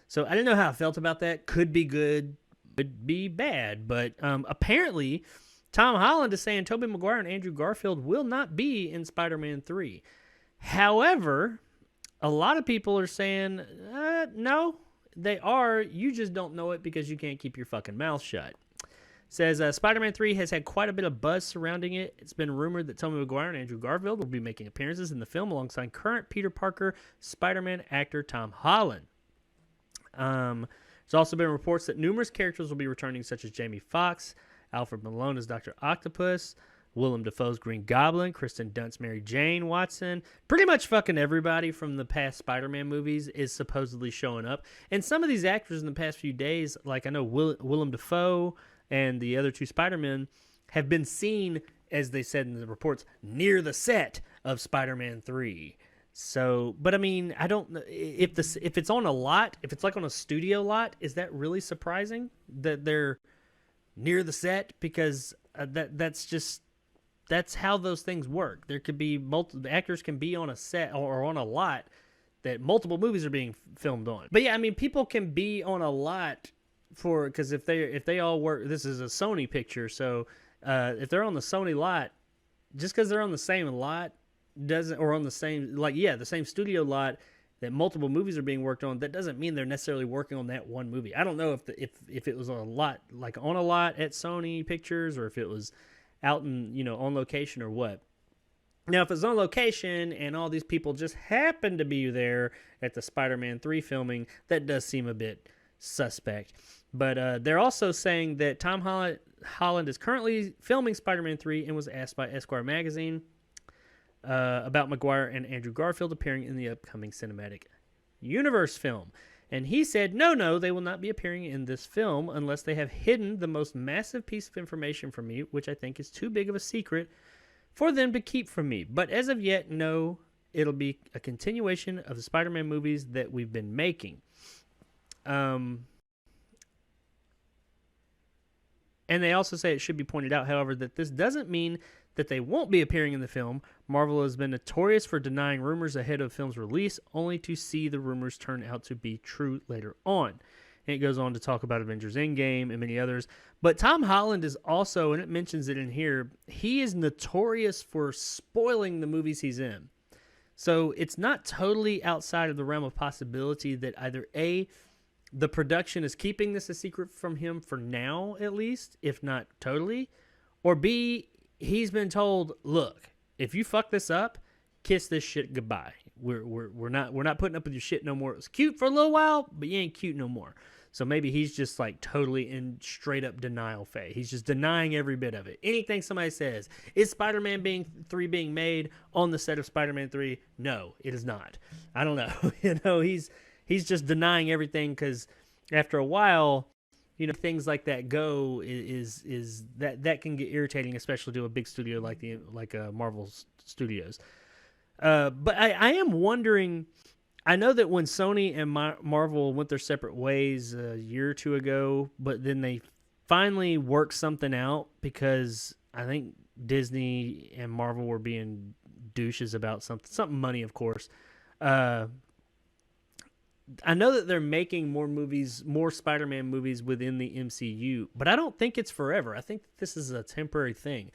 So I didn't know how I felt about that. Could be good, could be bad, but apparently Tom Holland is saying Tobey Maguire and Andrew Garfield will not be in Spider-Man 3. However, a lot of people are saying no, they are. You just don't know it because you can't keep your fucking mouth shut. Says Spider-Man 3 has had quite a bit of buzz surrounding it. It's been rumored that Tobey Maguire and Andrew Garfield will be making appearances in the film alongside current Peter Parker Spider-Man actor Tom Holland. There's also been reports that numerous characters will be returning, such as Jamie Foxx, Alfred Malone as Dr. Octopus, Willem Dafoe's Green Goblin, Kristen Dunst's Mary Jane Watson. Pretty much fucking everybody from the past Spider-Man movies is supposedly showing up. And some of these actors in the past few days, like I know Willem Dafoe and the other two Spider-Men, have been seen, as they said in the reports, near the set of Spider-Man 3. So, but I mean, I don't know if it's on a lot, if it's like on a studio lot, is that really surprising that they're near the set? Because that's how those things work. There could be the actors can be on a set or on a lot that multiple movies are being filmed on. But yeah, I mean, people can be on a lot because if they all work, this is a Sony picture, so if they're on the Sony lot, just because they're on the same lot doesn't, or on the same, the same studio lot, that multiple movies are being worked on, that doesn't mean they're necessarily working on that one movie. I don't know if it was a lot, like on a lot at Sony Pictures, or if it was out in, on location or what. Now, if it's on location and all these people just happen to be there at the Spider-Man 3 filming, that does seem a bit suspect. But they're also saying that Tom Holland is currently filming Spider-Man 3 and was asked by Esquire magazine about Maguire and Andrew Garfield appearing in the upcoming cinematic universe film. And he said, no, they will not be appearing in this film unless they have hidden the most massive piece of information from me, which I think is too big of a secret for them to keep from me. But as of yet, no, it'll be a continuation of the Spider-Man movies that we've been making. And they also say it should be pointed out, however, that this doesn't mean that they won't be appearing in the film. Marvel has been notorious for denying rumors ahead of film's release, only to see the rumors turn out to be true later on. And it goes on to talk about Avengers Endgame and many others. But Tom Holland is also, and it mentions it in here, he is notorious for spoiling the movies he's in. So it's not totally outside of the realm of possibility that either A, the production is keeping this a secret from him for now, at least, if not totally, or B, he's been told, look, if you fuck this up, kiss this shit goodbye. We're not putting up with your shit no more. It was cute for a little while, but you ain't cute no more. So maybe he's just like totally in straight up denial phase. He's just denying every bit of it. Anything somebody says, is Spider-Man 3 being made on the set of Spider-Man 3? No, it is not. I don't know. He's just denying everything because after a while, things like that go is that can get irritating, especially to a big studio like Marvel Studios. But I am wondering. I know that when Sony and Marvel went their separate ways a year or two ago, but then they finally worked something out because I think Disney and Marvel were being douches about something money, of course. I know that they're making more Spider-Man movies within the MCU, but I don't think it's forever. I think this is a temporary thing.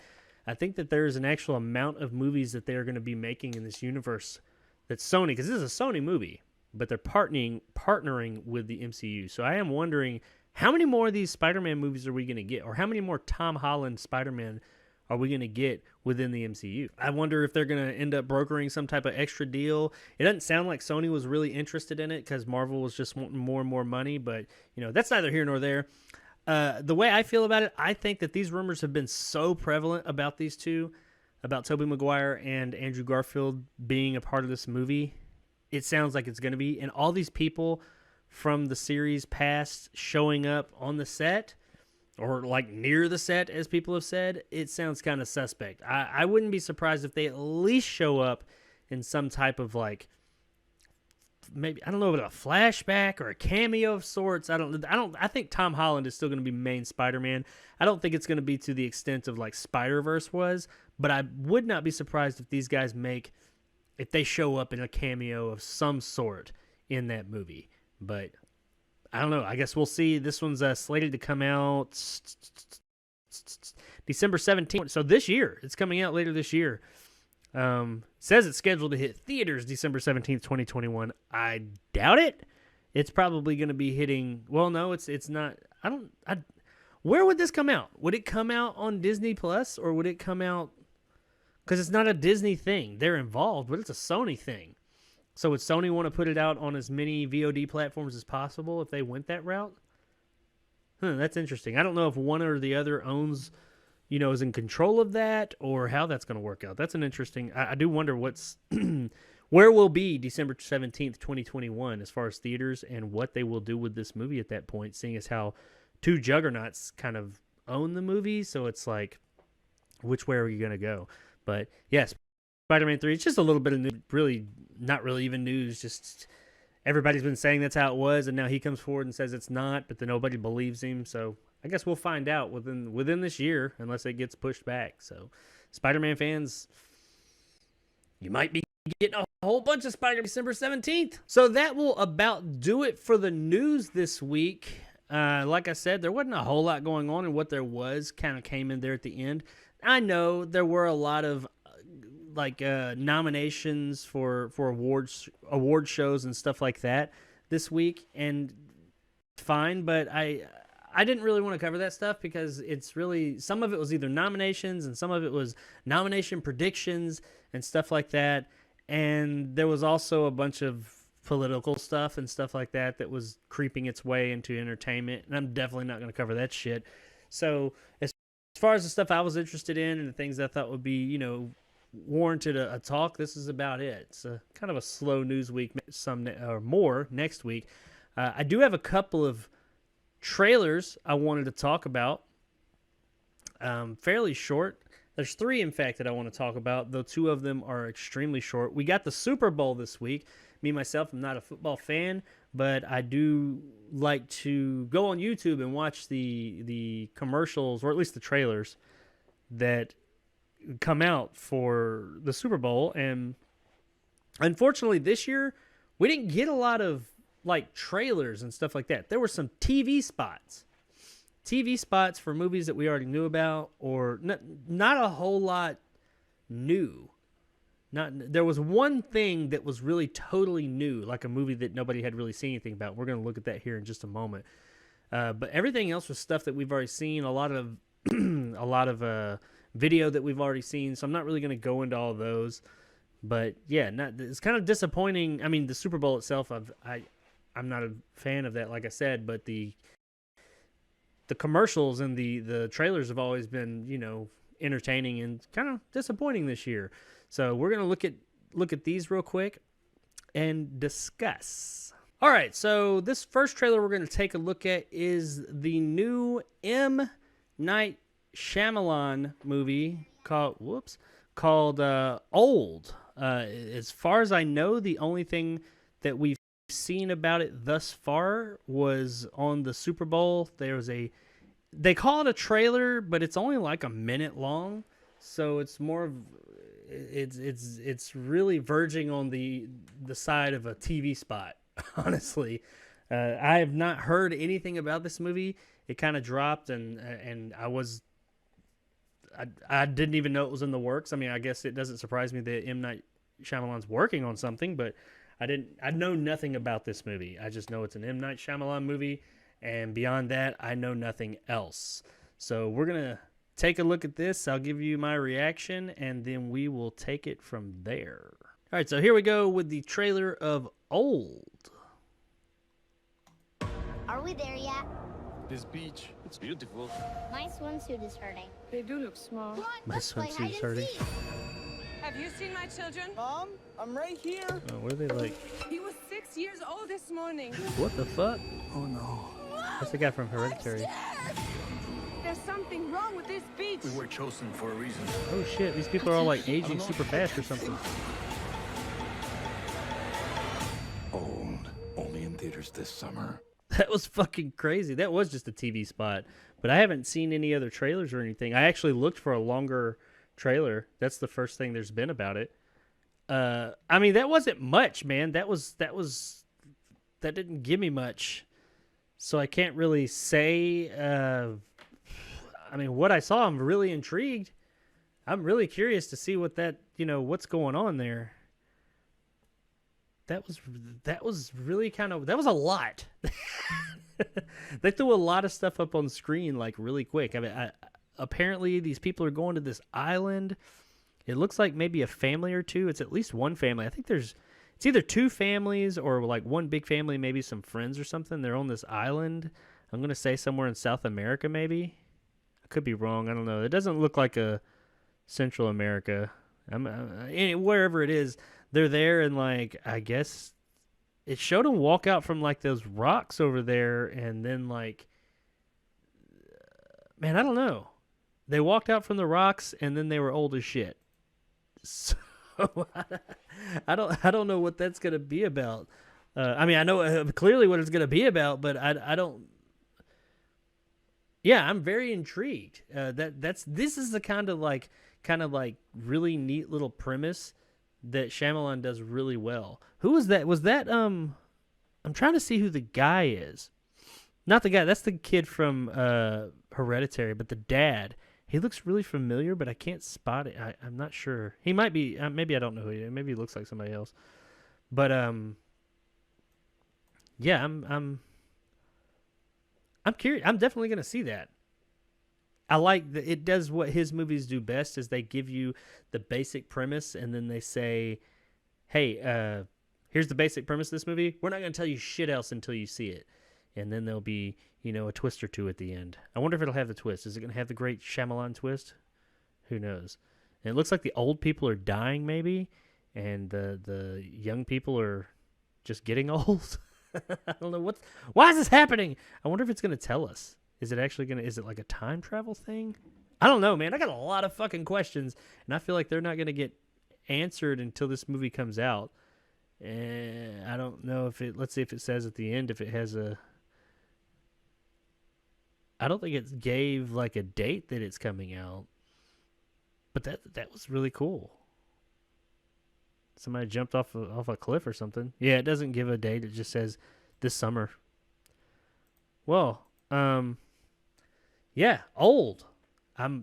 I think that there's an actual amount of movies that they're going to be making in this universe that's Sony, because this is a Sony movie, but they're partnering with the MCU. So I am wondering, how many more of these Spider-Man movies are we going to get, or how many more Tom Holland Spider-Man are we going to get within the MCU? I wonder if they're going to end up brokering some type of extra deal. It doesn't sound like Sony was really interested in it because Marvel was just wanting more and more money, but that's neither here nor there. The way I feel about it, I think that these rumors have been so prevalent about these two, about Tobey Maguire and Andrew Garfield being a part of this movie. It sounds like it's going to be. And all these people from the series past showing up on the set, or like near the set, as people have said, it sounds kind of suspect. I wouldn't be surprised if they at least show up in some type of maybe, I don't know, a flashback or a cameo of sorts. I think Tom Holland is still going to be main Spider-Man. I don't think it's going to be to the extent of like Spider-Verse was, but I would not be surprised if these guys if they show up in a cameo of some sort in that movie. But I don't know. I guess we'll see. This one's slated to come out December 17th. So this year. It's coming out later this year. Says it's scheduled to hit theaters December 17th, 2021. I doubt it. It's probably going to be hitting. Well, no, it's not. Where would this come out? Would it come out on Disney Plus, or would it come out? Because it's not a Disney thing. They're involved, but it's a Sony thing. So would Sony want to put it out on as many VOD platforms as possible if they went that route? That's interesting. I don't know if one or the other owns, is in control of that, or how that's going to work out. That's an interesting. I do wonder where will be December 17th, 2021, as far as theaters, and what they will do with this movie at that point, seeing as how two juggernauts kind of own the movie. So it's like, which way are you going to go? But yes, Spider-Man 3, it's just a little bit of news, really, not really even news, just everybody's been saying that's how it was, and now he comes forward and says it's not, but then nobody believes him. So I guess we'll find out within this year, unless it gets pushed back. So Spider-Man fans, you might be getting a whole bunch of Spider-Man December 17th. So that will about do it for the news this week. Like I said, there wasn't a whole lot going on, and what there was kind of came in there at the end. I know there were a lot of like nominations for award shows and stuff like that this week, and fine, but I didn't really want to cover that stuff because it's really, some of it was either nominations and some of it was nomination predictions and stuff like that, and there was also a bunch of political stuff and stuff like that that was creeping its way into entertainment, and I'm definitely not going to cover that shit. So as far as the stuff I was interested in and the things I thought would be, warranted a talk, this is about it. It's kind of a slow news week, some or more next week. I do have a couple of trailers I wanted to talk about, fairly short. There's 3, in fact, that I want to talk about, though 2 of them are extremely short. We got the Super Bowl this week. Me, myself, I'm not a football fan, but I do like to go on YouTube and watch the commercials, or at least the trailers, that come out for the Super Bowl. And unfortunately, this year, we didn't get a lot of like trailers and stuff like that. There were some TV spots for movies that we already knew about, or not a whole lot new. There was one thing that was really totally new, like a movie that nobody had really seen anything about. We're going to look at that here in just a moment. But everything else was stuff that we've already seen, a lot of video that we've already seen. So I'm not really going to go into all those. But yeah, it's kind of disappointing. I mean, the Super Bowl itself, I'm not a fan of that, like I said, but the commercials and the trailers have always been, entertaining and kind of disappointing this year. So we're going to look at these real quick and discuss. All right, so this first trailer we're going to take a look at is the new M. Night Shyamalan movie called Old. As far as I know, the only thing that we've seen about it thus far was on the Super Bowl. They call it a trailer, but it's only like a minute long, so it's more of it's really verging on the side of a TV spot. Honestly, I have not heard anything about this movie. It kind of dropped, and I didn't even know it was in the works. I mean, I guess it doesn't surprise me that M. Night Shyamalan's working on something, but I know nothing about this movie. I just know it's an M. Night Shyamalan movie, and beyond that, I know nothing else. So we're going to take a look at this. I'll give you my reaction, and then we will take it from there. All right, so here we go with the trailer of Old. Are we there yet? This beach, it's beautiful. My swimsuit is hurting. They do look small. What? My Let's play swimsuit hide is and hurting. seek. Have you seen my children? Mom, I'm right here. Oh, what are they like? He was 6 years old this morning. What the fuck? Oh no. That's the guy from Hereditary. There's something wrong with this beach. We were chosen for a reason. Oh shit, these people are all like aging super fast or something. Old, only in theaters this summer. That was fucking crazy. That was just a TV spot. But I haven't seen any other trailers or anything. I actually looked for a longer trailer. That's the first thing there's been about it. I mean, that wasn't much, man. That didn't give me much. So I can't really say, I mean, what I saw, I'm really intrigued. I'm really curious to see what what's going on there. That was really that was a lot. They threw a lot of stuff up on the screen like really quick. I mean, apparently these people are going to this island. It looks like maybe a family or two. It's at least one family. I think it's either 2 families or like one big family, maybe some friends or something. They're on this island. I'm going to say somewhere in South America, maybe. I could be wrong. I don't know. It doesn't look like a Central America. Wherever it is, they're there, and like, I guess it showed them walk out from like those rocks over there, and then like, man, I don't know. They walked out from the rocks, and then they were old as shit. So I don't know what that's gonna be about. I mean, I know clearly what it's gonna be about, but I don't. Yeah, I'm very intrigued. This is the kind of like really neat little premise that Shyamalan does really well. Who was that? Was that I'm trying to see who the guy is. Not the guy. That's the kid from Hereditary, but the dad. He looks really familiar, but I can't spot it. I'm not sure. He might be. Maybe I don't know who he is. Maybe he looks like somebody else. But yeah, I'm curious. I'm definitely gonna see that. I like that it does what his movies do best is they give you the basic premise and then they say, hey, here's the basic premise of this movie. We're not going to tell you shit else until you see it. And then there'll be, a twist or two at the end. I wonder if it'll have the twist. Is it going to have the great Shyamalan twist? Who knows? And it looks like the old people are dying maybe, and the young people are just getting old. I don't know why is this happening? I wonder if it's going to tell us. Is it like a time travel thing? I don't know, man. I got a lot of fucking questions, and I feel like they're not going to get answered until this movie comes out. And I don't know let's see if it says at the end if it has I don't think it gave like a date that it's coming out. But that was really cool. Somebody jumped off a cliff or something. Yeah, it doesn't give a date. It just says this summer. Well, yeah, old. I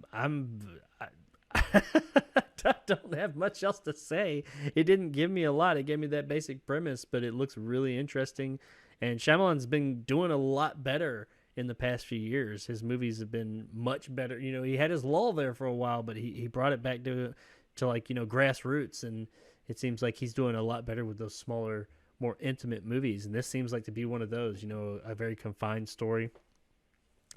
don't have much else to say. It didn't give me a lot. It gave me that basic premise, but it looks really interesting. And Shyamalan's been doing a lot better in the past few years. His movies have been much better. He had his lull there for a while, but he brought it back to like, grassroots, and it seems like he's doing a lot better with those smaller, more intimate movies. And this seems like to be one of those, a very confined story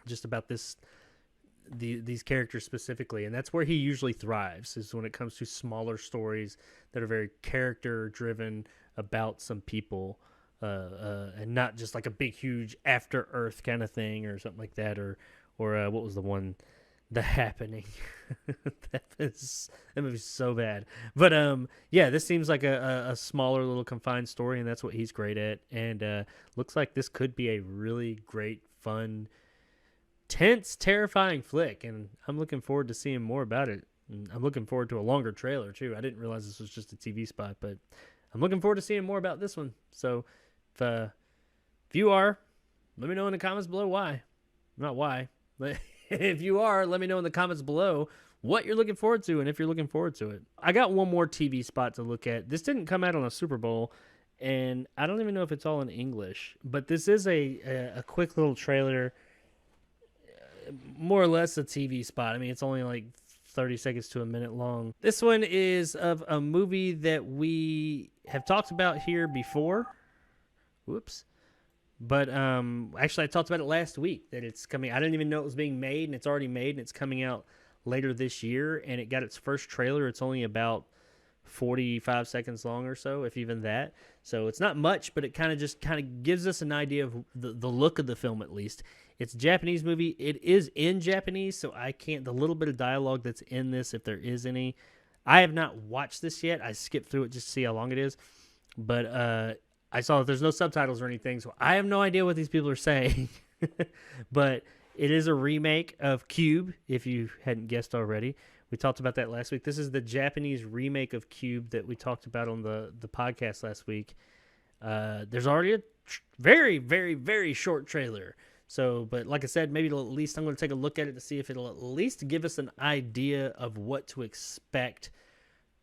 just about these characters specifically. And that's where he usually thrives, is when it comes to smaller stories that are very character driven about some people, and not just like a big, huge After Earth kind of thing or something like that. Or what was the one, The Happening? that movie's so bad. But yeah, this seems like a smaller little confined story, and that's what he's great at. And looks like this could be a really great, fun, tense, terrifying flick, and I'm looking forward to seeing more about it. And I'm looking forward to a longer trailer too. I didn't realize this was just a TV spot, but I'm looking forward to seeing more about this one. So if you are, let me know in the comments below why. Not why, but if you are, let me know in the comments below what you're looking forward to and if you're looking forward to it. I got one more TV spot to look at. This didn't come out on a Super Bowl, and I don't even know if it's all in English, but this is a quick little trailer, more or less a TV spot. I mean, it's only like 30 seconds to a minute long. This one is of a movie that we have talked about here before. Whoops. But actually, I talked about it last week, that it's coming. I didn't even know it was being made, and it's already made, and it's coming out later this year. And it got its first trailer. It's only about 45 seconds long or so, if even that. So it's not much, but it kind of gives us an idea of the look of the film, at least. It's a Japanese movie. It is in Japanese, so I can't, the little bit of dialogue that's in this, if there is any. I have not watched this yet. I skipped through it just to see how long it is. But I saw that there's no subtitles or anything, so I have no idea what these people are saying. But it is a remake of Cube, if you hadn't guessed already. We talked about that last week. This is the Japanese remake of Cube that we talked about on the podcast last week. There's already a very, very, very short trailer. So, but like I said, maybe at least I'm going to take a look at it to see if it'll at least give us an idea of what to expect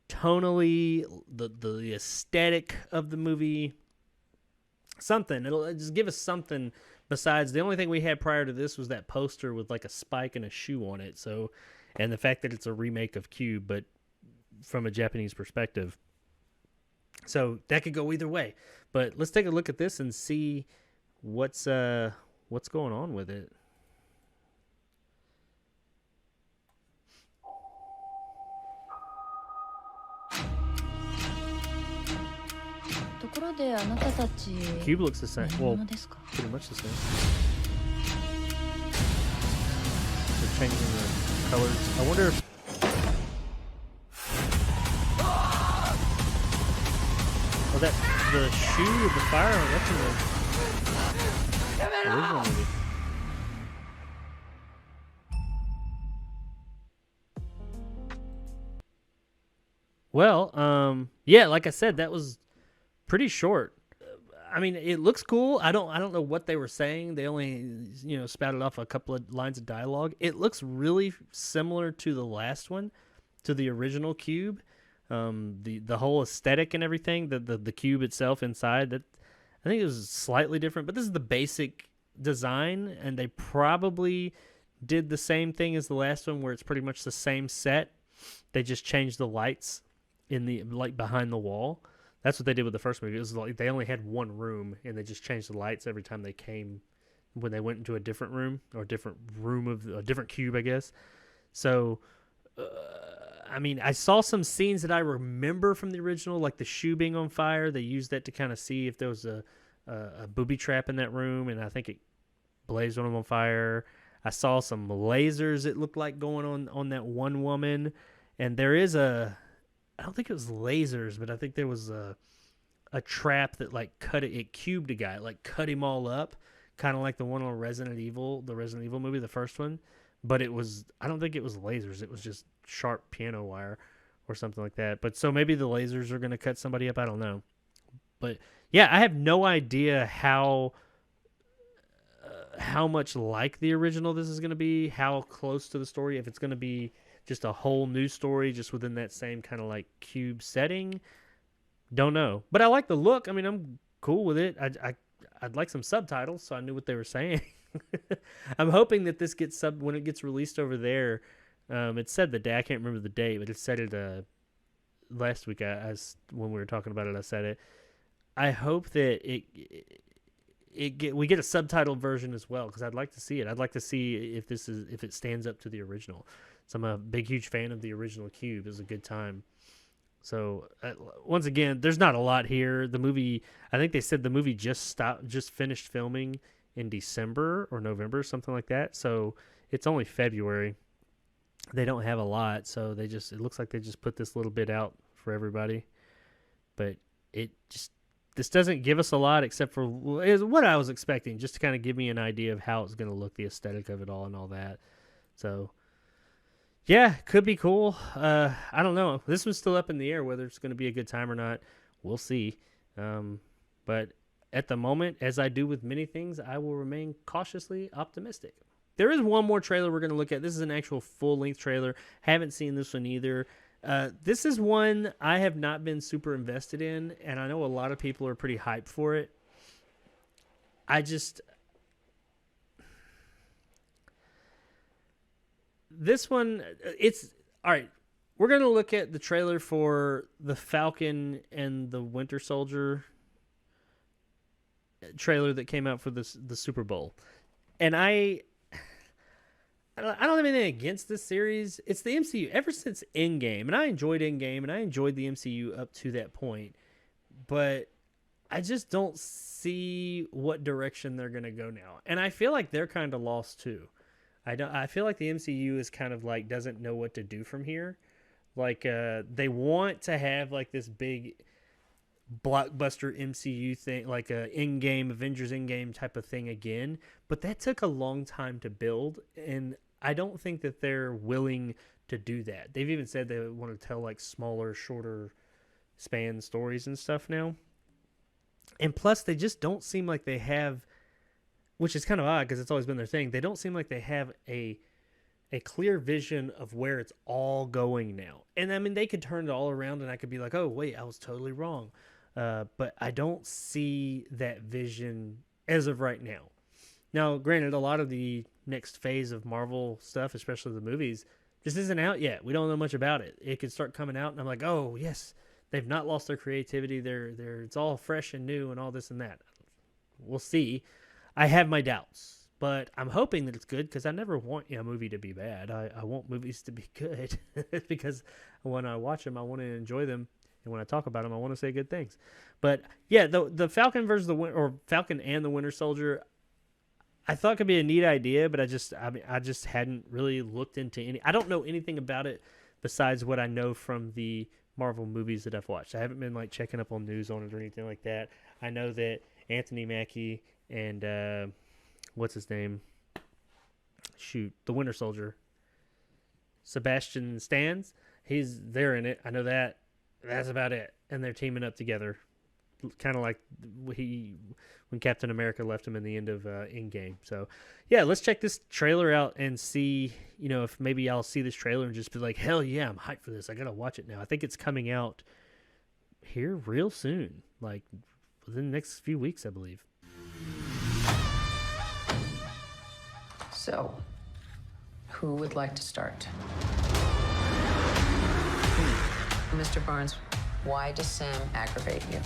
tonally, the aesthetic of the movie. Something. It'll just give us something besides, the only thing we had prior to this was that poster with like a spike and a shoe on it. So, and the fact that it's a remake of Cube, but from a Japanese perspective. So that could go either way. But let's take a look at this and see what's going on with it. Cube looks the same. Well, pretty much the same. They're changing the colors. I wonder if... Oh, that the shoe with the fire. That's in the original movie. Well, yeah, like I said, that was pretty short. I mean, it looks cool. I don't know what they were saying. They only, spouted off a couple of lines of dialogue. It looks really similar to the last one, to the original Cube. The whole aesthetic and everything, the cube itself inside, that I think it was slightly different, but this is the basic design, and they probably did the same thing as the last one, where it's pretty much the same set. They just changed the lights in the behind the wall. That's what they did with the first movie. It was like they only had one room, and they just changed the lights every time they came, when they went into a different room, or a different room of a different cube, I guess. So, I mean, I saw some scenes that I remember from the original, like the shoe being on fire. They used that to kind of see if there was a booby trap in that room, and I think it blazed one of them on fire. I saw some lasers, it looked like, going on that one woman, and there is I don't think it was lasers, but I think there was a trap that like it cubed a guy, like cut him all up, kind of like the one on the Resident Evil movie, the first one. But I don't think it was lasers. It was just sharp piano wire or something like that. But so maybe the lasers are going to cut somebody up. I don't know. But yeah, I have no idea how much like the original this is going to be, how close to the story, if it's going to be just a whole new story just within that same kind of like cube setting. Don't know. But I like the look. I mean, I'm cool with it. I'd like some subtitles so I knew what they were saying. I'm hoping that this gets when it gets released over there. It said the day, I can't remember the date, but it said it last week. When we were talking about it, I said it. I hope that we get a subtitled version as well, because I'd like to see it. I'd like to see if it stands up to the original. So I'm a huge fan of the original Cube. It was a good time. So once again, there's not a lot here. The movie, I think they said the movie just finished filming in December or November, something like that. So it's only February. They don't have a lot, so it looks like they just put this little bit out for everybody. But this doesn't give us a lot, except for what I was expecting, just to kind of give me an idea of how it's going to look, the aesthetic of it all and all that. So yeah, could be cool. I don't know. This one's still up in the air whether it's going to be a good time or not. We'll see. But at the moment, as I do with many things, I will remain cautiously optimistic. There is one more trailer we're going to look at. This is an actual full-length trailer. Haven't seen this one either. This is one I have not been super invested in, and I know a lot of people are pretty hyped for it. This one, all right. We're going to look at the trailer for the Falcon and the Winter Soldier trailer that came out for the Super Bowl. And I don't have anything against this series. It's the MCU ever since Endgame, and I enjoyed Endgame, and I enjoyed the MCU up to that point. But I just don't see what direction they're going to go now. And I feel like they're kind of lost too. I feel like the MCU is kind of like doesn't know what to do from here. Like they want to have like this big blockbuster MCU thing, like a Avengers Endgame type of thing again, but that took a long time to build, and I don't think that they're willing to do that. They've even said they want to tell like smaller, shorter span stories and stuff now. And plus, they just don't seem like they have, which is kind of odd because it's always been their thing. They don't seem like they have a clear vision of where it's all going now. And I mean, they could turn it all around and I could be like, oh, wait, I was totally wrong. But I don't see that vision as of right now. Now, granted, a lot of the next phase of Marvel stuff, especially the movies, just isn't out yet. We don't know much about it. It could start coming out and I'm like, oh, yes, they've not lost their creativity. It's all fresh and new and all this and that. We'll see. I have my doubts, but I'm hoping that it's good because I never want a movie to be bad. I want movies to be good because when I watch them, I want to enjoy them. And when I talk about them, I want to say good things. But yeah, the Falcon versus Falcon and the Winter Soldier, I thought could be a neat idea, but I just hadn't really looked into any. I don't know anything about it besides what I know from the Marvel movies that I've watched. I haven't been like checking up on news on it or anything like that. I know that Anthony Mackie and what's his name? The Winter Soldier, Sebastian Stans. They're in it. I know that. That's about it. And they're teaming up together. kind of like when Captain America left him in the end of Endgame. So, yeah, let's check this trailer out and see, if maybe I'll see this trailer and just be like, hell yeah, I'm hyped for this. I got to watch it now. I think it's coming out here real soon, like within the next few weeks, I believe. So, who would like to start? Mr. Barnes, why does Sam aggravate you?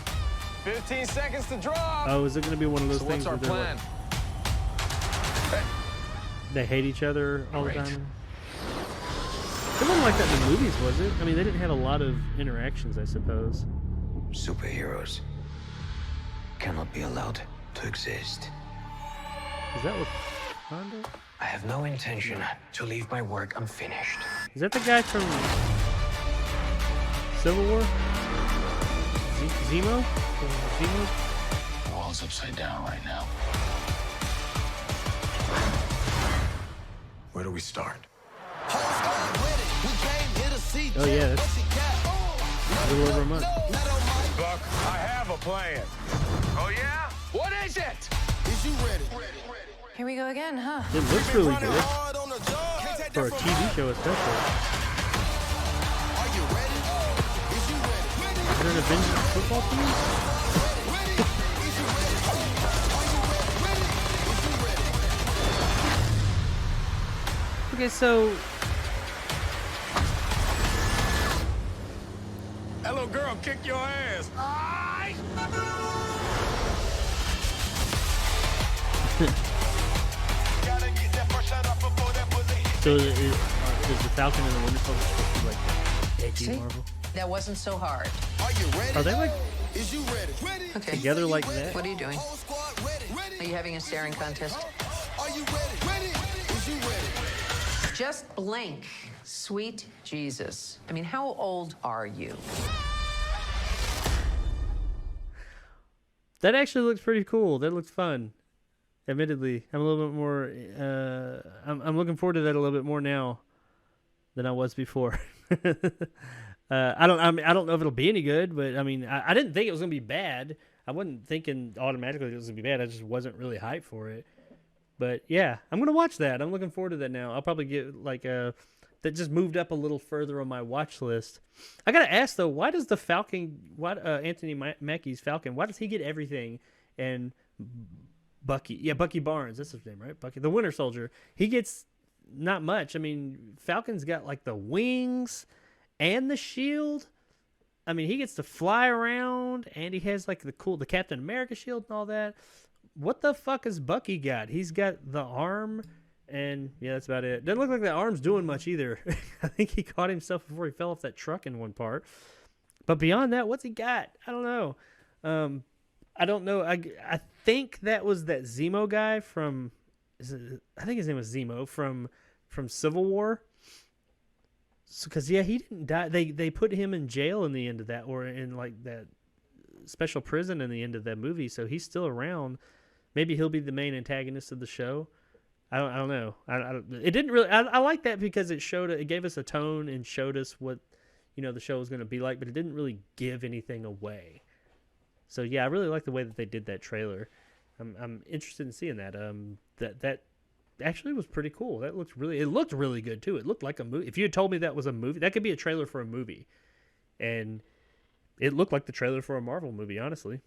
15 seconds to drop. Oh, is it going to be one of those So things what's our where plan? they hate each other all the time? It wasn't like that in the movies, was it? I mean, they didn't have a lot of interactions, I suppose. Superheroes cannot be allowed to exist. Is that what Honda? I have no intention to leave my work unfinished. Is that the guy from Civil War? Zemo? Zemo? The world's upside down right now. Where do we start? Oh yeah, that's a little over a month. Buck, I have a plan. Oh, yeah? What is it? Is you ready? Here we go again, huh? It looks really good for a TV show, especially. Are you ready? Is you ready? Is it an Avengers football team? Okay, so Hello, girl, kick your ass. so is the Falcon and the Winter Soldier supposed to be like edgy See? Marvel? That wasn't so hard. Are you ready? Are they like Is you ready? Okay. together like that? What are you doing? Whole squad ready. Are you having a staring contest? Are you ready? Ready? Is you ready? Just blink. Sweet Jesus. I mean, how old are you? That actually looks pretty cool. That looks fun. Admittedly, I'm a little bit more. I'm looking forward to that a little bit more now than I was before. I don't know if it'll be any good, but I mean, I didn't think it was gonna be bad. I wasn't thinking automatically it was gonna be bad. I just wasn't really hyped for it. But yeah, I'm gonna watch that. I'm looking forward to that now. I'll probably get like that just moved up a little further on my watch list. I gotta ask though, why does the Falcon, Anthony Mackie's Falcon, why does he get everything and Bucky Barnes, that's his name, right? Bucky, the Winter Soldier, he gets not much. I mean, Falcon's got like the wings and the shield. I mean, he gets to fly around, and he has like the Captain America shield and all that. What the fuck has Bucky got? He's got the arm, and yeah, that's about it. Doesn't look like the arm's doing much either. I think he caught himself before he fell off that truck in one part. But beyond that, what's he got? I don't know. I don't know. I think that was that Zemo guy from. I think his name was Zemo from Civil War. Because yeah, he didn't die. They put him in jail in the end of that, or in like that special prison in the end of that movie. So he's still around. Maybe he'll be the main antagonist of the show. I don't know. It didn't really. I like that because it gave us a tone and showed us what the show was going to be like, but it didn't really give anything away. So yeah, I really like the way that they did that trailer. I'm interested in seeing that. That actually was pretty cool. It looked really good too. It looked like a movie. If you had told me that was a movie, that could be a trailer for a movie, and it looked like the trailer for a Marvel movie. Honestly,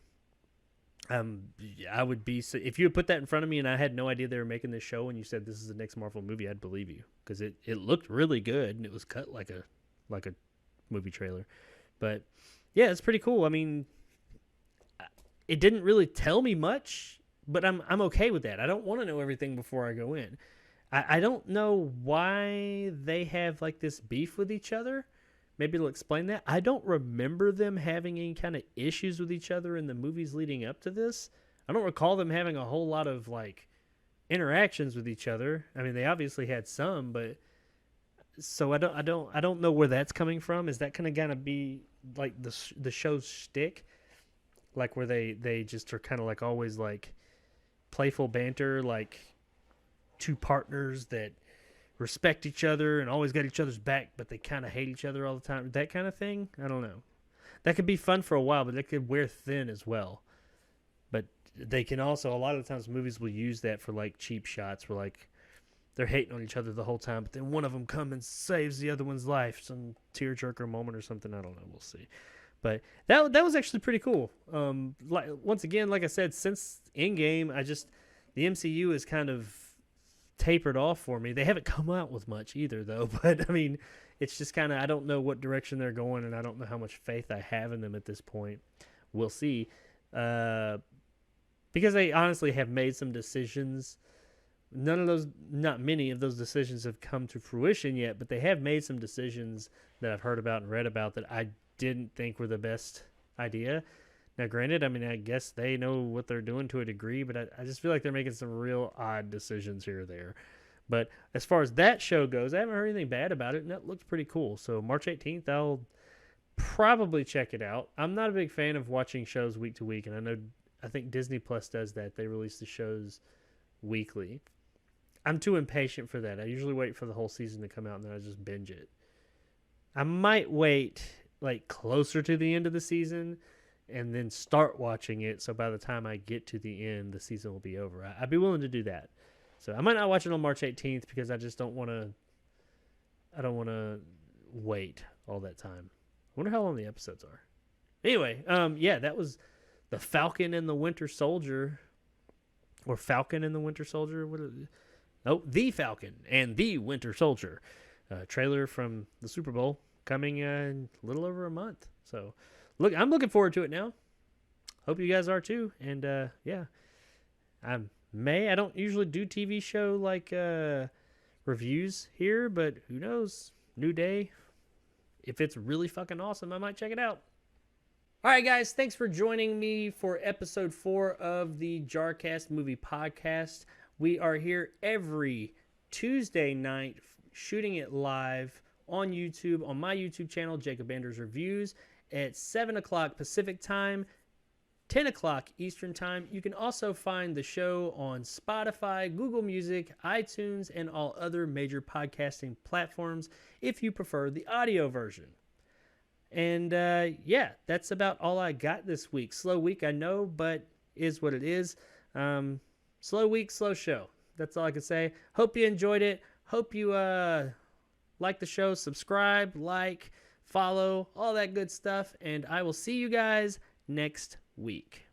I would be, if you had put that in front of me and I had no idea they were making this show and you said this is the next Marvel movie, I'd believe you because it looked really good and it was cut like a movie trailer. But yeah, it's pretty cool. I mean, it didn't really tell me much, but I'm okay with that. I don't want to know everything before I go in. I don't know why they have like this beef with each other. Maybe it'll explain that. I don't remember them having any kind of issues with each other in the movies leading up to this. I don't recall them having a whole lot of like interactions with each other. I mean, they obviously had some, but so I don't know where that's coming from. Is that gonna be like the show's shtick? Like where they just are kind of like always like playful banter, like two partners that respect each other and always got each other's back, but they kind of hate each other all the time. That kind of thing. I don't know. that could be fun for a while, but it could wear thin as well. But they can also, a lot of the times movies will use that for like cheap shots where like they're hating on each other the whole time, but then one of them comes and saves the other one's life, some tearjerker moment or something. I don't know. We'll see. But that was actually pretty cool. Once again, like I said, since Endgame, the MCU is kind of tapered off for me. They haven't come out with much either, though. But I mean, it's just kind of, I don't know what direction they're going, and I don't know how much faith I have in them at this point. We'll see. Because they honestly have made some decisions. Not many of those decisions have come to fruition yet, but they have made some decisions that I've heard about and read about that I didn't think were the best idea. Now, granted, I mean, I guess they know what they're doing to a degree, but I just feel like they're making some real odd decisions here or there. But as far as that show goes, I haven't heard anything bad about it, and that looks pretty cool. So March 18th, I'll probably check it out. I'm not a big fan of watching shows week to week, and I think Disney Plus does that. They release the shows weekly. I'm too impatient for that. I usually wait for the whole season to come out, and then I just binge it. I might wait like closer to the end of the season and then start watching it, so by the time I get to the end, the season will be over. I'd be willing to do that. So I might not watch it on March 18th because I just don't want to wait all that time. I wonder how long the episodes are. Anyway, yeah, that was The Falcon and the Winter Soldier, or Falcon and the Winter Soldier. The Falcon and the Winter Soldier trailer from the Super Bowl coming in a little over a month. So look, I'm looking forward to it now. Hope you guys are too. And yeah, I don't usually do TV show like reviews here, but who knows? New day. If it's really fucking awesome, I might check it out. All right, guys, thanks for joining me for episode 4 of the JARcast movie podcast. We are here every Tuesday night shooting it live on YouTube, on my YouTube channel, Jacob Anders Reviews, at 7 o'clock Pacific time, 10 o'clock Eastern time. You can also find the show on Spotify, Google Music, iTunes, and all other major podcasting platforms if you prefer the audio version. And yeah, that's about all I got this week. Slow week, I know, but is what it is. Slow week, slow show. That's all I can say. Hope you enjoyed it. Hope you like the show. Subscribe, like, follow, all that good stuff. And I will see you guys next week.